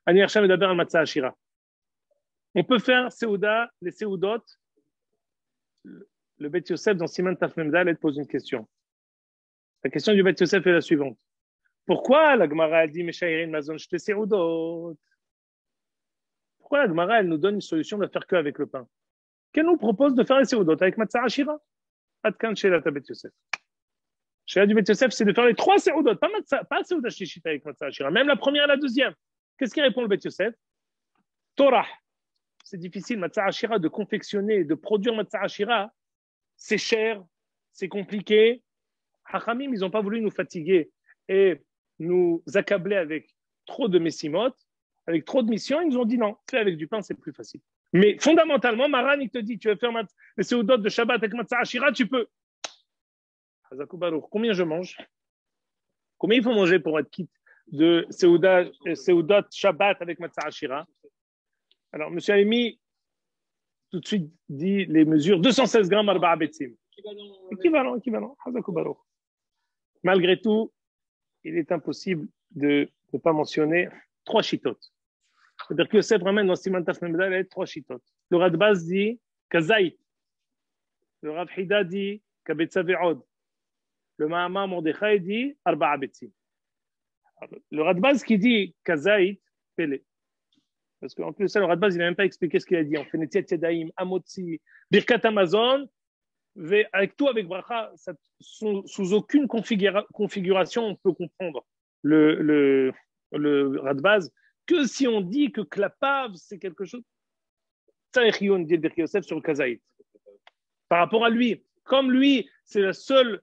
Ani Hacham et d'abord à Matzah Ashira. On peut faire Seouda, les Seoudot. Le Beth Yosef, dans Siman Taf Memdal, elle pose une question. La question du Beth Yosef est la suivante. Pourquoi la Gemara elle dit Meshairin Mazon Shte Seoudot? Pourquoi la Gemara elle nous donne une solution de faire que avec le pain? Qu'elle nous propose de faire les Seoudot avec Matzah Ashira? Adkan Sheila ta Beth Yosef. Sheila du Beth Yosef, c'est de faire les trois Seoudot, pas Seouda Shlishit avec Matzah Ashira, même la première et la deuxième. Qu'est-ce qui répond le Beth Yosef? Torah. C'est difficile, Matzah Ashira, de confectionner, de produire Matzah Ashira. C'est cher, c'est compliqué. Hachamim, ils n'ont pas voulu nous fatiguer et nous accabler avec trop de messimot, avec trop de missions. Ils nous ont dit non, fais avec du pain, c'est plus facile. Mais fondamentalement, Maran, il te dit, tu veux faire les Seoudot de Shabbat avec Matzah Ashira, tu peux. Combien je mange? Combien il faut manger pour être quitte de Seoudot Shabbat avec Matzah Ashira? Alors, M. Aimi, tout de suite dit les mesures 216 grammes arba'a betzim. Équivalent. Malgré tout, il est impossible de ne pas mentionner trois chitotes. C'est-à-dire que Yosef ramène dans Siman Taf Memdal trois chitotes. Le Radbaz dit kazaït. Le Rav Hida dit kabetza ve'od. Le Ma'ama Mordechai dit arba'a betzim. Le Radbaz qui dit kazaït, Pélé. Parce qu'en plus, le Radbaz, il n'a même pas expliqué ce qu'il a dit. On fait Netiat Yadayim, Amotzi, Birkat Amazon, avec tout, avec Bracha, sous aucune configuration, on peut comprendre le Radbaz, que si on dit que Klapav, c'est quelque chose. Tzaïchion dit Birkat Yosef sur le Kazaït. Par rapport à lui, comme lui, c'est le seul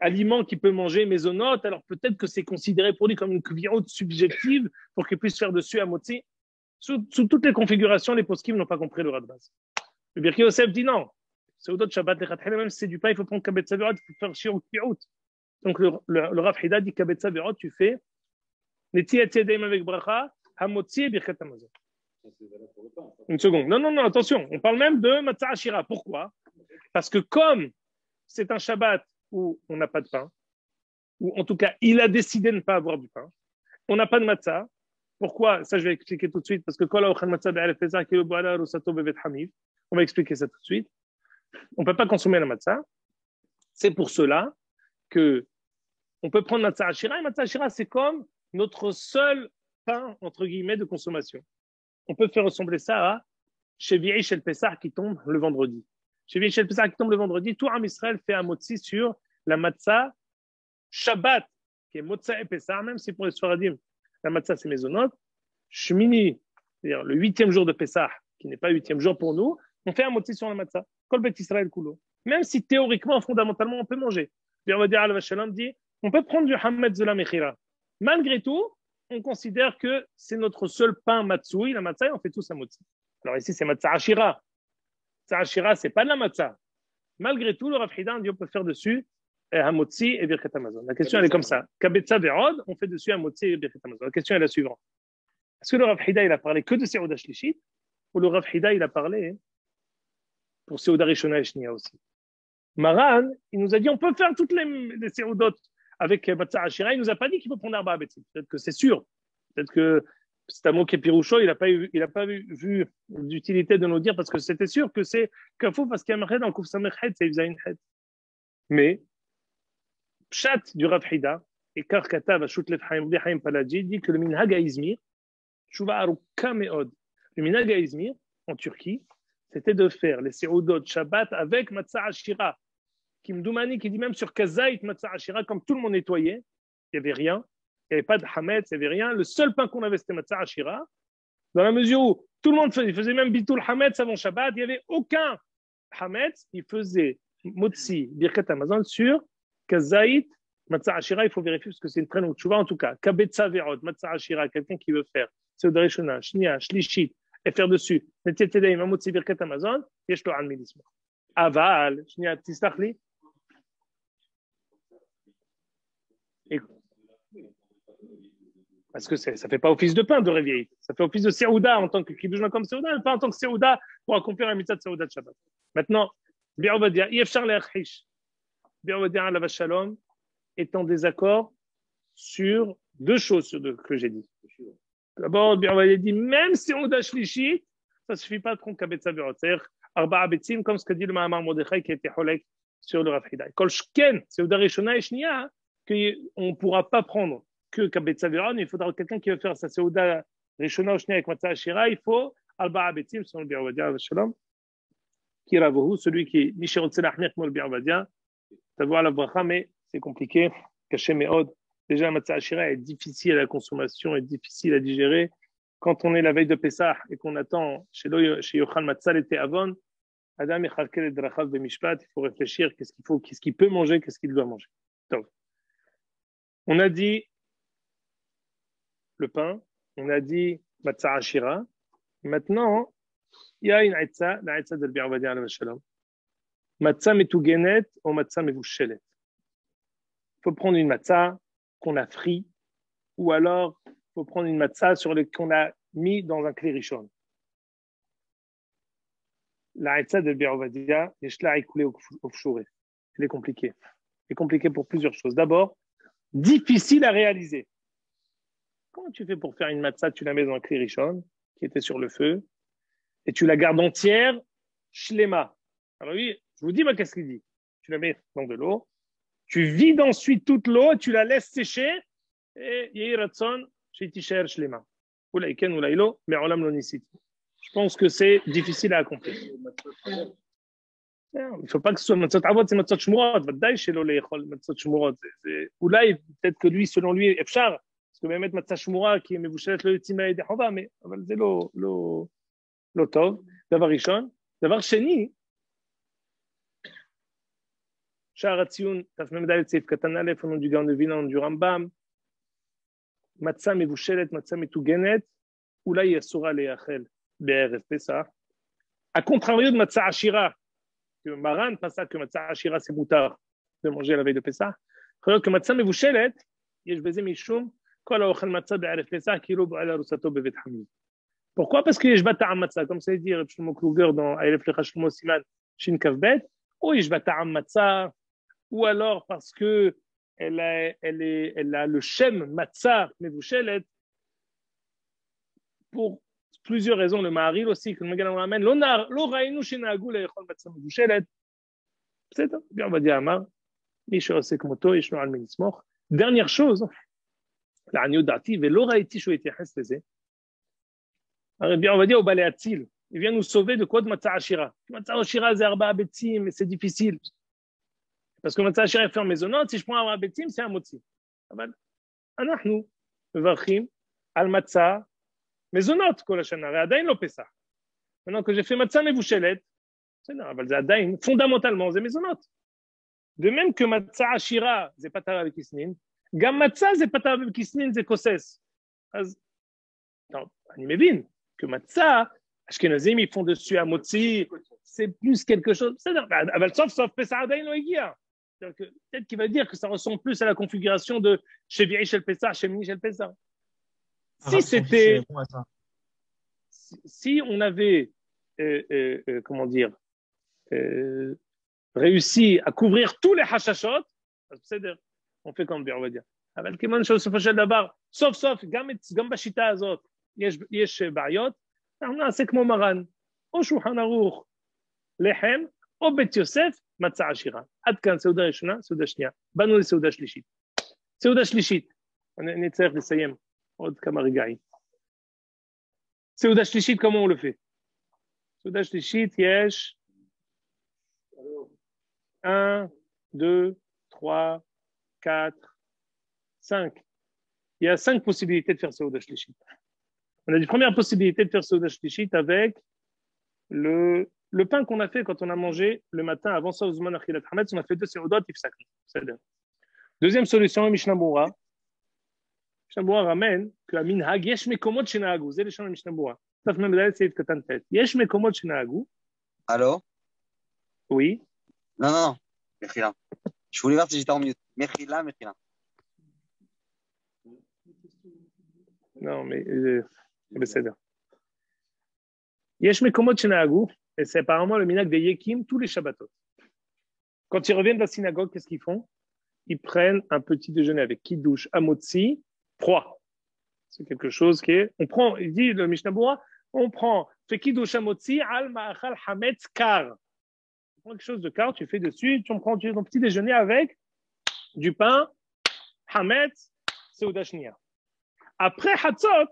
aliment qu'il peut manger, mésonote, alors peut-être que c'est considéré pour lui comme une kviot subjective pour qu'il puisse faire dessus Amotzi. Sous toutes les configurations, les poskim n'ont pas compris le Radbaz. Le Birkat Yosef dit non. Seoudot Shabbat, même si c'est du pain, il faut prendre Kabet Saverot, il faut faire Shir ou Kvi'out. Donc le Rav Hida dit Kabet Saverot, tu fais Netiat Yadayim avec Bracha, Hamotzi et Birkat Amazon. Une seconde. Non, attention. On parle même de Matzah Ashira. Pourquoi? Parce que comme c'est un Shabbat où on n'a pas de pain, ou en tout cas, il a décidé de ne pas avoir du pain, on n'a pas de Matzah. Pourquoi? Ça, je vais expliquer tout de suite, parce que on va expliquer ça tout de suite. On ne peut pas consommer la matzah. C'est pour cela que on peut prendre matzah ashira. Et matzah ashira, c'est comme notre seul pain, entre guillemets, de consommation. On peut faire ressembler ça à Shevi'i Shel Pessah qui tombe le vendredi. Shevi'i Shel Pessah qui tombe le vendredi, tout Am Israël fait un motzi sur la matzah Shabbat, qui est motza et Pessah, même si pour les Sfaradim, la matzah, c'est Mezonot. Shmini, c'est-à-dire le 8e jour de Pessah, qui n'est pas le 8e jour pour nous, on fait un motzi sur la matzah. Kol Bet Israël Kulo. Même si théoriquement, fondamentalement, on peut manger. Puis on va dire, Al-Vashalam dit, on peut prendre du Hamed Zela Mechira. Malgré tout, on considère que c'est notre seul pain matzoui, la matzah, et on fait tous un motzi. Alors ici, c'est matzah ashira. Matzah ashira, c'est pas de la matzah. Malgré tout, le Rav Hida dit, on peut faire dessus Hamotzi et Birkat Amazon. La question, elle est comme ça. Kabetza Verod, on fait dessus Hamotzi et Birkat Amazon. La question est la suivante. Est-ce que le Rav Hida, il a parlé que de Seouda Shlishit, ou le Rav Hida, il a parlé pour Seouda Rishona et Shnia aussi? Maran, il nous a dit, on peut faire toutes les Seoudot avec Matzah Ashira. Il nous a pas dit qu'il faut prendre Arba Betzim. Peut-être que c'est sûr. Peut-être que c'est un mot qui est piroucho, il n'a pas vu l'utilité de nous dire parce que c'était sûr que c'est kafou parce qu'il y a marqué dans le Kouf Samechet, c'est Ibzaïn Het. Mais, Pshat du Rav Hida, et Kar Katav Ashut Lev Chaim Rabbi Chaim Paladji dit que le minhag à Izmir, Tshuva Aruka Meod, le minhag à Izmir, en Turquie, c'était de faire les Seudot Shabbat avec Matzah Ashira. Kimdoumani qui dit même sur Kazait Matzah Ashira, comme tout le monde nettoyait, il n'y avait rien, il n'y avait pas de Hametz, il n'y avait rien. Le seul pain qu'on avait, c'était Matzah Ashira. Dans la mesure où tout le monde faisait même Bitul Hametz avant Shabbat, il n'y avait aucun Hametz, il faisait Motzi, Birkat Amazon sur Kazait Matzah Ashira. Il faut vérifier parce que c'est une très longue tchouva en tout cas. Kabetza Verot, Matzah Ashira, quelqu'un qui veut faire Seuda Rishona, Shnia, Shlishit, et faire dessus, Netetedei, Mamotzi, Birkat Amazon, Yesh Lo Al Milismo. Aval, Shnia, Tistachli. Parce que ça ne fait pas office de pain de réveil. Ça fait office de Seouda en tant que Kibbushma comme Seouda, mais pas en tant que Seouda pour accomplir la mitzvah de Seouda de Shabbat. Maintenant, Bi'ovadia, Yefchar le'achrish. Bi'ovadia Alav Shalom est en désaccord sur deux choses que j'ai dit. D'abord, Bi'ovadia dit, même Seouda Shlishi, ça ne suffit pas de prendre Kabetza Verot. C'est-à-dire, Arba'a Betzim, comme ce que dit le Mahamar Mordechai qui a été holek sur le Rav Hidai. Kol Shken, Seouda Rishona et Shnia, qu'on ne pourra pas prendre que Kabetza Veron, il faudra quelqu'un qui va faire sa Seouda Rishona Oshnia avec Matzah Ashira, il faut Arba'a Betzim, selon le Bi'ovadia Shalom, qui est Ravohu, celui qui est Nisherot Selachmir comme le Bi'ovadia, d'avoir la bracha, mais c'est compliqué, caché Meod. Déjà, la Matzah Ashira est difficile à la consommation, est difficile à digérer. Quand on est la veille de Pessah et qu'on attend chez Yochal Matzah l'été Avon, Adam Echarkel et Drachav Bemishpat, il faut réfléchir qu'est-ce qu'il peut manger, qu'est-ce qu'il doit manger. Donc, on a dit le pain, on a dit Matzah Ashira. Maintenant, il y a une Aïtza, la Aïtza de Bi'ovadia Alav Shalom. Matzah Metugenet ou Matzah Mevushelet. Il faut prendre une Matzah qu'on a frit, ou alors il faut prendre une Matzah qu'on a mis dans un clé rishon. La Aïtza de Bi'ovadia, Yeshla Aïkoulé Ofshore. Elle est compliquée. Elle est compliquée pour plusieurs choses. D'abord, difficile à réaliser. Comment tu fais pour faire une matzah? Tu la mets dans un clé rishon qui était sur le feu et tu la gardes entière, shlema. Alors oui, je vous dis, qu'est-ce qu'il dit? Tu la mets dans de l'eau, tu vides ensuite toute l'eau, tu la laisses sécher et yehi ratson sheitisher shlema. Oulaïken oulaïlo, mais olam lo nisiti. Je pense que c'est difficile à accomplir. Il ne faut pas que ce soit matzot avot, c'est matzot shmurot. Vadaï shelo leichol matzot shmurot. Oulaï, peut-être que lui, selon lui, efshar. Parce que même matzah shmura qui est mevushelet le timay de chova, mais c'est lo tov. Davar rishon, davar sheni. Sha'ar hatziyun, taf mem dalet seif katan alef, au nom du Gaon de Vilna, du Rambam. Matzah mevushelet, matzah metugenet, oulaï asura leachel be'erev Pesach. À contrario de matzah ashira, que Maran pense que matzah ashira c'est moutard de manger la veille de Pesach. Alors que matzah mevushelet, yesh beze mishum. Pourquoi? Parce que yesh bata'am matzah, comme ça dit Reb Shlomo Kluger dans Aleph Lecha Shlomo Siman Shin Kavbet, ou yesh bata'am matzah, ou alors parce que elle a le shem matzah mevushelet pour plusieurs raisons. Le Maharil aussi, que le Magen ramène, lo ra'inu shenahagu le'echol matzah mevushelet. C'est bien, on va dire Amar, Misha osek moto, yeshno al menismoch. Dernière chose. לעניות דעתי, ולא ראיתי שהוא יתייחס לזה. הרבי עובדיה הוא בא להציל. Il vient nous sauver de quoi? De matzah ashira. Matzah ashira, c'est arba'a betzim, mais c'est difficile. Parce que matzah ashira est fait en maisonnante, si je prends arba'a betzim, c'est un motzi. אנחנו מברכים על matzah maisonnante כל השנה, ועדיין לא פסח. Maintenant que j'ai fait matzah מבושלת, בסדר, אבל זה עדיין, fondamentalement, זה maisonnante. De même que matzah ashira, זה פטר avec isnin, גם מצה זה פתר בכיסנין, זה כוסס. אז, non, אני מבין que מצה, אשכנזים ils font dessus un motzi, c'est plus quelque chose. אבל סוף פסח עדיין לא הגיע. Peut-être qu'il va dire que ça ressemble plus à la configuration de Shevi'i shel Pesach, Shemini shel Pesach. Si c'était, si on avait, comment dire, réussi à couvrir tous les hachashot, c'est-à-dire on fait comme bien, on va dire. אבל כיוון שבסופו של דבר, סוף סוף, גם בשיטה הזאת, יש בעיות, אנחנו נעשה כמו מרן, או שולחן ערוך לחם, או בית יוסף, מצה עשירה. עד כאן סעודה ראשונה, סעודה שנייה. באנו לסעודה שלישית. סעודה שלישית. אני צריך לסיים עוד כמה רגעים. סעודה שלישית, comment on le fait? סעודה שלישית, יש 1, 2, 3, 4, 5. Il y a 5 possibilités de faire Seuda Shlichit. On a dit première possibilité de faire Seuda Shlichit avec le pain qu'on a fait quand on a mangé le matin avant ça, Ouzman Achilat Hametz, on a fait 2 Seudot, Ifsak. Deuxième solution, Mishnah Bura. Mishnah Bura ramène que à Minhag, Yesh Mekomot Shenahagu. C'est le champ de Mishnah Bura. Taf Memdalet Seif Katan Tet. Yesh Mekomot Shenahagu. Allô? Oui. Non. Mechila. Je voulais voir si j'étais en mute. Mechila. Non, mais c'est bien. Yesh Mekomot Shenahagu. Et c'est apparemment le minhag des Yekim tous les Shabbatot. Quand ils reviennent de la synagogue, qu'est-ce qu'ils font? Ils prennent un petit déjeuner avec kiddush, amotzi, froid. C'est quelque chose qui est... On prend, il dit le Mishnah Bura, on prend, fait kiddush amotzi, al ma'achal hametz kar. Tu prends quelque chose de kar, tu fais dessus, tu prends ton petit déjeuner avec du pain, hametz, seuda shniya. Après hatzot,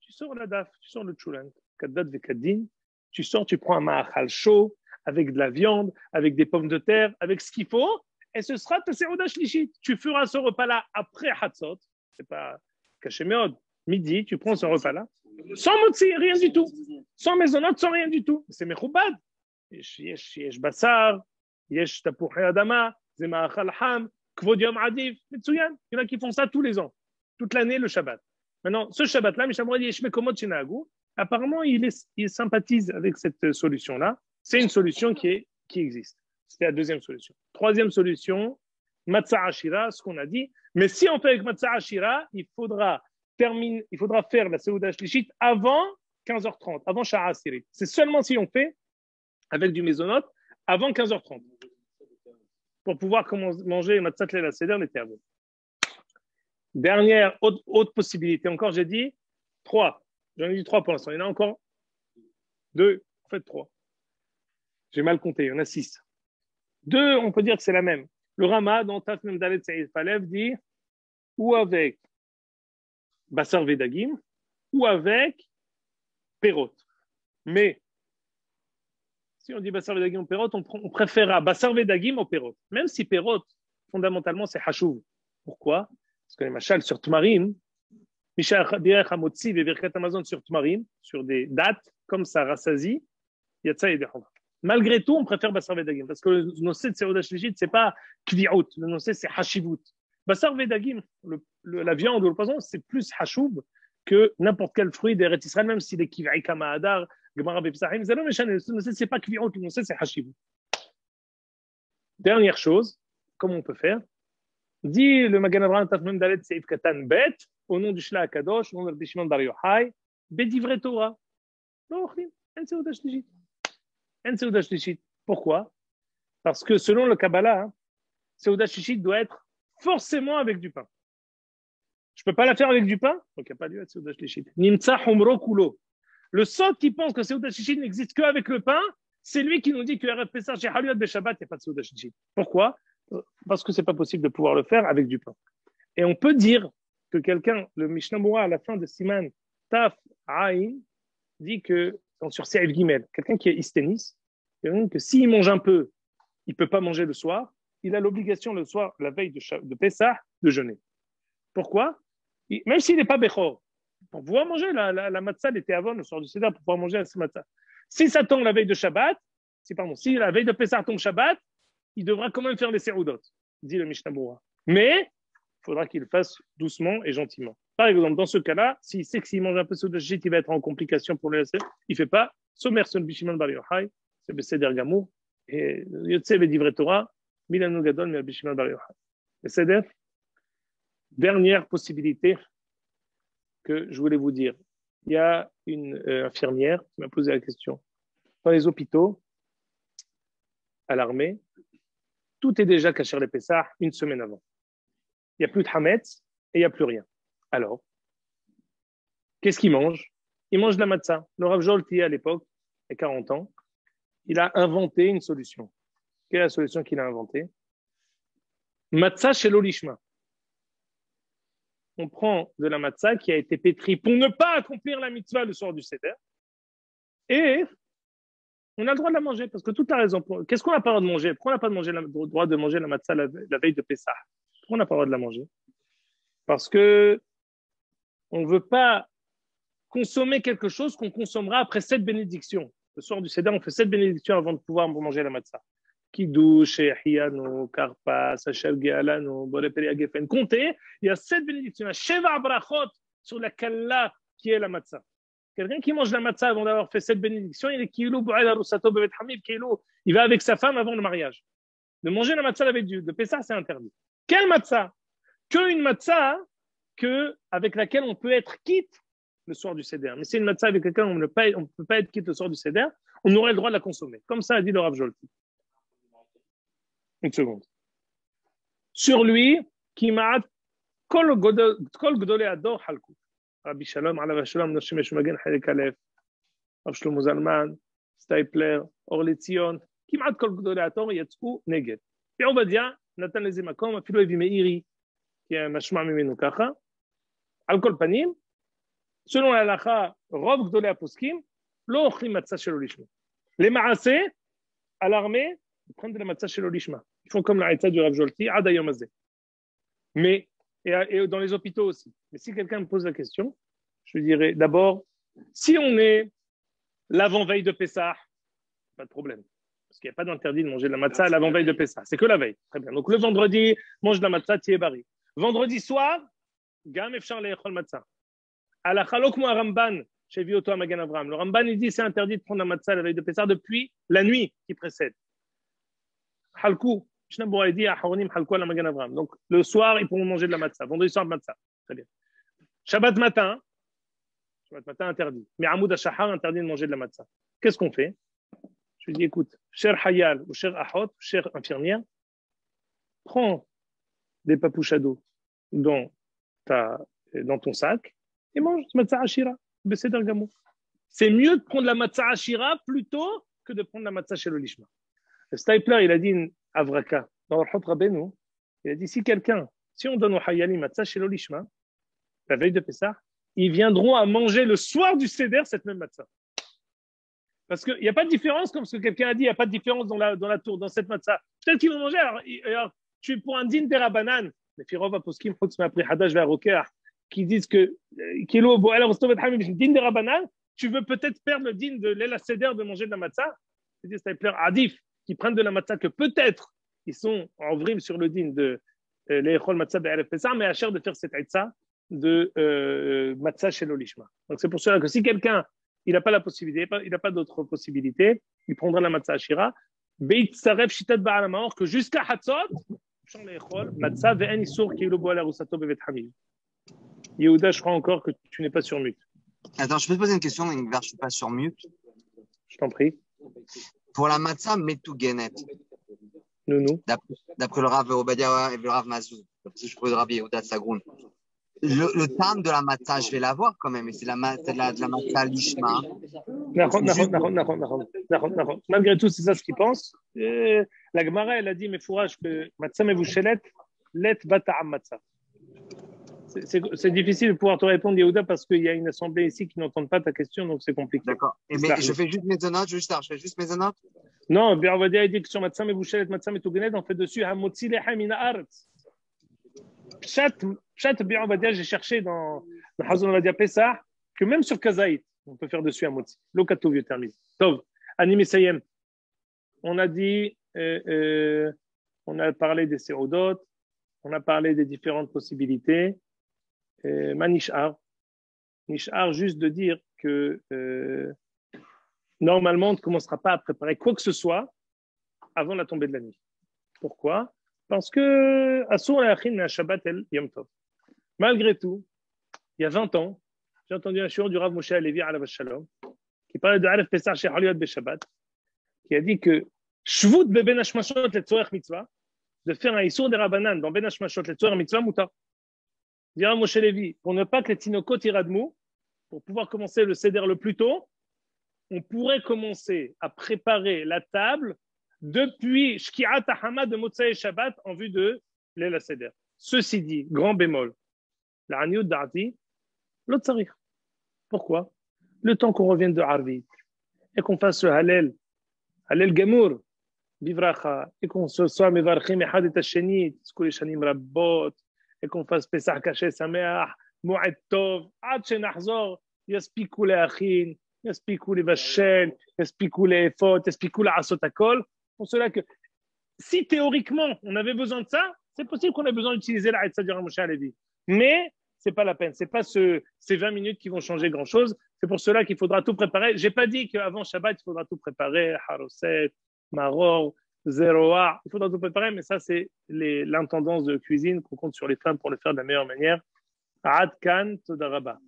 tu sors la daf, tu sors le tchoulan, kaddat vekadin, tu sors, tu prends un ma'achal chaud, avec de la viande, avec des pommes de terre, avec ce qu'il faut, et ce sera ta Seuda Shlichit. Tu feras ce repas-là après Hatzot, c'est pas caché méod, midi, tu prends ce repas-là, sans motzi, rien du tout, sans maisonnette, sans rien du tout. C'est mechoubad. Yesh basar, yesh tapouchi adama, ze ma'achal ham, kvod yom adif, metsuyan. Il y en a qui font ça tous les ans, toute l'année, le Shabbat. Maintenant, ce Shabbat-là, Mishnah Bura dit yesh mekomot shenahagu. Apparemment, il sympathise avec cette solution-là. C'est une solution qui existe. C'était la deuxième solution. Troisième solution, Matzah Ashira, ce qu'on a dit. Mais si on fait avec Matzah Ashira, il faudra faire la Seuda Shlichit avant 15h30, avant Shara Asirit. C'est seulement si on fait avec du Mezonot avant 15h30 pour pouvoir manger Matzah Leil HaSeder l'été avant. Dernière, autre possibilité. Encore, j'ai dit 3. J'en ai dit 3 pour l'instant. Il y en a encore 2, en fait 3. J'ai mal compté, il y en a 6. 2, on peut dire que c'est la même. Le Rama, dans Taf Memdalet Seif Falev, dit ou avec Basar Vedagim, ou avec Perot. Mais, si on dit Basar Vedagim ou Perot, on préférera Basar Vedagim au Perot. Même si Perot, fondamentalement, c'est Hashuv. Pourquoi? Parce que les machals sur Tmarim, Misha Birech Hamotzi et Birkat Amazon sur Tmarim, sur des dates comme ça, Rassazi, Yatsa et Dechov. Malgré tout, on préfère Basar Vedagim, parce que le nosé de Seuda Shlichit, c'est pas Kvi'out, le nosé, c'est Hashivut. Basar Vedagim, la viande ou le poisson, c'est plus Hashoub que n'importe quel fruit d'Eretz Israël, même s'il est Kiv'i Kama Adar, Gemara Bepsahim, le nosé, c'est pas Kvi'out, le nosé, c'est Hashivut. Dernière chose, comment on peut faire? Dit le Magen Avraham Taf Mem Dalet Seif Katan Bet, au nom du Shla Akadosh, au nom de Rabbi Shimon Bar Yochai, Bedivre Torah. Non, en Seuda Shlichit. En Seuda Shlichit. Pourquoi? Parce que selon le Kabbalah, Seuda Shlichit doit être forcément avec du pain. Je ne peux pas la faire avec du pain, donc il n'y a pas lieu à Seuda Shlichit. Nimtsa Humro Kulo. Le sot qui pense que Seuda Shlichit n'existe qu'avec le pain, c'est lui qui nous dit que Erev Pesach chez Haluyat Beshabbat, il n'y a pas de Seuda Shlichit. Pourquoi? Parce que ce n'est pas possible de pouvoir le faire avec du pain. Et on peut dire que quelqu'un, le Mishnah Bura à la fin de Siman Taf Aïn, dit que, sur Seif Gimel, quelqu'un qui est isténis, que s'il mange un peu, il ne peut pas manger le soir, il a l'obligation le soir, la veille de Pessah, de jeûner. Pourquoi? Même s'il n'est pas Bechor, pour pouvoir manger la matzah l'été avant, le soir du Seder, pour pouvoir manger la matzah. Si ça tombe la veille de Shabbat, si la veille de Pessah tombe Shabbat, il devra quand même faire les Seudot, dit le Mishnah Bura. Mais il faudra qu'il le fasse doucement et gentiment. Par exemple, dans ce cas-là, s'il sait que s'il mange un peu de Seuda Shlichit, il va être en complication pour le laisser, il ne fait pas. Somer son Bishimon Bar Yochai, c'est Beseder Gamour, et Yotse Bedivre Torah, Milanu Gadol, mais Bishimon Bar Yochai. Beseder. Dernière possibilité que je voulais vous dire. Il y a une infirmière qui m'a posé la question. Dans les hôpitaux, à l'armée, tout est déjà kasher les Pessah une semaine avant. Il n'y a plus de Hametz et il n'y a plus rien. Alors, qu'est-ce qu'ils mangent? Ils mangent de la matzah. Le Rav Jolti, à l'époque, il y a 40 ans, il a inventé une solution. Quelle est la solution qu'il a inventée? Matzah chez l'olishma. on prend de la matzah qui a été pétrie pour ne pas accomplir la mitzvah le soir du Seder. Et on a le droit de la manger, parce que toute la raison. Qu'est-ce qu'on n'a pas le droit de manger? Pourquoi on n'a pas le droit de manger la matzah la veille de Pessah? Pourquoi on n'a pas le droit de la manger? Parce que on ne veut pas consommer quelque chose qu'on consommera après 7 bénédictions. Le soir du Seder, on fait 7 bénédictions avant de pouvoir manger la matzah. Kiddush, Ehiyanu, Karpas, Hashem Gealanu, Boreperi Agefen. Comptez, il y a 7 bénédictions. Il y a Sheva Brachot sur la Kalla qui est la matzah. Quelqu'un qui mange la matzah avant d'avoir fait 7 bénédictions, il est Kilou Bou'al Arusato Bevet Hamid, il va avec sa femme avant le mariage. De manger la matzah la veille de Pessah, c'est interdit. Quelle matzah? Qu'une matzah avec laquelle on peut être quitte le soir du Seder. Mais c'est une matzah avec laquelle on ne peut pas être quitte le soir du Seder, on aurait le droit de la consommer. Comme ça a dit le Rav Jolti. Une seconde. Sur lui, qui m'a kol gdolei ador halku. Rabbi Shalom, alav Shalom, Noshem Magen Halek Alef, Rav Shlomo Zalman, Stapler, Orle Tzion, כמעט כל גדולי התור יצאו נגד. ועובדיה נתן לזה מקום, אפילו הביא מאירי, כי משמע ממנו ככה. על כל פנים, selon ההלכה, רוב גדולי הפוסקים לא אוכלים מצה שלא לשמה. למעשה, על l'armée, ils prennent de la matzah shelo lishma. Ils font comme la haïta du Rav Jolti, ad hayom hazeh. Mais, et dans les hôpitaux aussi. Mais si quelqu'un me pose la question, je lui dirais d'abord, si on est l'avant-veille de Pessah, pas de problème. Parce qu'il n'y a pas d'interdit de manger de la matzah à l'avant-veille de Pessah. C'est que la veille. Très bien. Donc le vendredi, mange de la matzah, tiye bari. Vendredi soir, gam efshar le'echol matzah. Halakha lo kmo Ramban, shevi oto Magen Avraham. Le Ramban, il dit c'est interdit de prendre la matzah à la veille de Pessah depuis la nuit qui précède. Halkou, Shnabou a dit à Haronim Halkou à la Magen Avraham. Donc le soir, ils pourront manger de la matzah. Vendredi soir, matzah. Très bien. Shabbat matin interdit. Mais Amoud HaShahar interdit de manger de la matzah. Qu'est-ce qu'on fait? Je lui dis, écoute, cher Hayal ou cher Ahot, cher infirmière, prends des papouches à dos dans ton sac et mange matzah ashira, beseder gamou. C'est mieux de prendre la matzah ashira plutôt que de prendre la matzah shelo lishma. Le Stapler, il a dit une avraka. Dans le Chot Rabbeinu, il a dit, si on donne au Hayalim matzah shelo lishma, la veille de Pessah, ils viendront à manger le soir du Seder cette même matzah. Parce qu'il n'y a pas de différence, comme ce que quelqu'un a dit, il n'y a pas de différence dans la tour, dans cette matzah. Peut-être qu'ils vont manger. Alors tu es pour un din derabanan, les Firov Aposkim, Hadash Ve'Arokeh, qui disent que din derabanan, tu veux peut-être perdre le din de l'Ela Seder de manger de la matzah. C'est des Stapler Adif qui prennent de la matzah que peut-être ils sont en vrime sur le din de l'Echol matzah be'Erev Pessah, mais à cher de faire cette aïtza de matzah shelo lishma. Donc c'est pour cela que si quelqu'un il n'a pas la possibilité, il n'a pas d'autre possibilité, il prendra la matzah ashira. Beit Saref Shitat Ba'al HaMaor, que jusqu'à Hatzot, Shon Le'echol, matzah ve'en isur ki lo bo ala rusato bevet hamil. Yehuda, je crois encore que tu n'es pas sur mute. Attends, je peux te poser une question, Ingvar, je ne suis pas sur mute. Je t'en prie. Pour la matzah Metugenet, Nounou. D'après le Rav Obadiah et le Rav Mazouz, si je peux le Rav Yehuda de Sagroun, le terme de la matzah, je vais l'avoir quand même, et c'est de la matzah lishma. Malgré tout, c'est ça ce qu'il pense. La Gemara, elle a dit, mais fourrage, que matzah mevushelet, let bata'am matzah. C'est difficile de pouvoir te répondre, Yehuda, parce qu'il y a une assemblée ici qui n'entend pas ta question, donc c'est compliqué. D'accord. Mais je fais juste mes notes, je fais juste mes notes. Non, Biravadia, il dit que sur matzah mevushelet, matzah metugenet, on fait dessus hamotzi lecha min haaretz. Pshat Biravadia, j'ai cherché dans Hazon Avadia Pessah que même sur Kazaït, on peut faire dessus un motzi. Lokatov yotermiz. Tov, Anim Sayem. On a dit, on a parlé des sérodot, on a parlé des différentes possibilités. Manishar. Nishar, juste de dire que normalement, on ne commencera pas à préparer quoi que ce soit avant la tombée de la nuit. Pourquoi? Parce que Asur Le'achin à Shabbat el Yom Tov. Malgré tout, il y a 20 ans, j'ai entendu un shiur du Rav Moshe Alevi alav shalom qui parlait de Aref Pesach chez Haliyot Beshabbat, qui a dit que Shvut beben hashmashot letzorech mitzvah, de faire un isur de Rabbanan dans ben hashmashot letzorech mitzvah mutar. Dit Rav Moshe Alevi, pour ne pas que les tinokot iradmou, pour pouvoir commencer le seder le plus tôt, on pourrait commencer à préparer la table depuis Shki'at HaHama de Motzei Shabbat en vue de l'El Seder. Ceci dit, grand bémol, L'Aniut Da'ati, l'autre Tzarich. Pourquoi? Le temps qu'on revienne de Arvit et qu'on fasse le Halel, Halel Gamour, Bivracha, et qu'on se soit Mevarchim Echad et Hasheni, Tzkul Shanim Rabbot, et qu'on fasse Pesach Kaché Sameach, Moed Tov, Ad Shenachzor, Yaspikou le Achin, Yaspikou le Vachel, Yaspikou le Efot, Yaspikou le Asot Akol. Pour cela que, si théoriquement on avait besoin de ça, c'est possible qu'on ait besoin d'utiliser la Haïtza du Moshe Alevi. Mais c'est pas la peine. C'est pas ces 20 minutes qui vont changer grand chose. C'est pour cela qu'il faudra tout préparer. J'ai pas dit qu'avant Shabbat, il faudra tout préparer. Haroset, Maror, Zeroa. Il faudra tout préparer, mais ça, c'est l'intendance de cuisine qu'on compte sur les femmes pour le faire de la meilleure manière. Ad kan, Toda Rabba.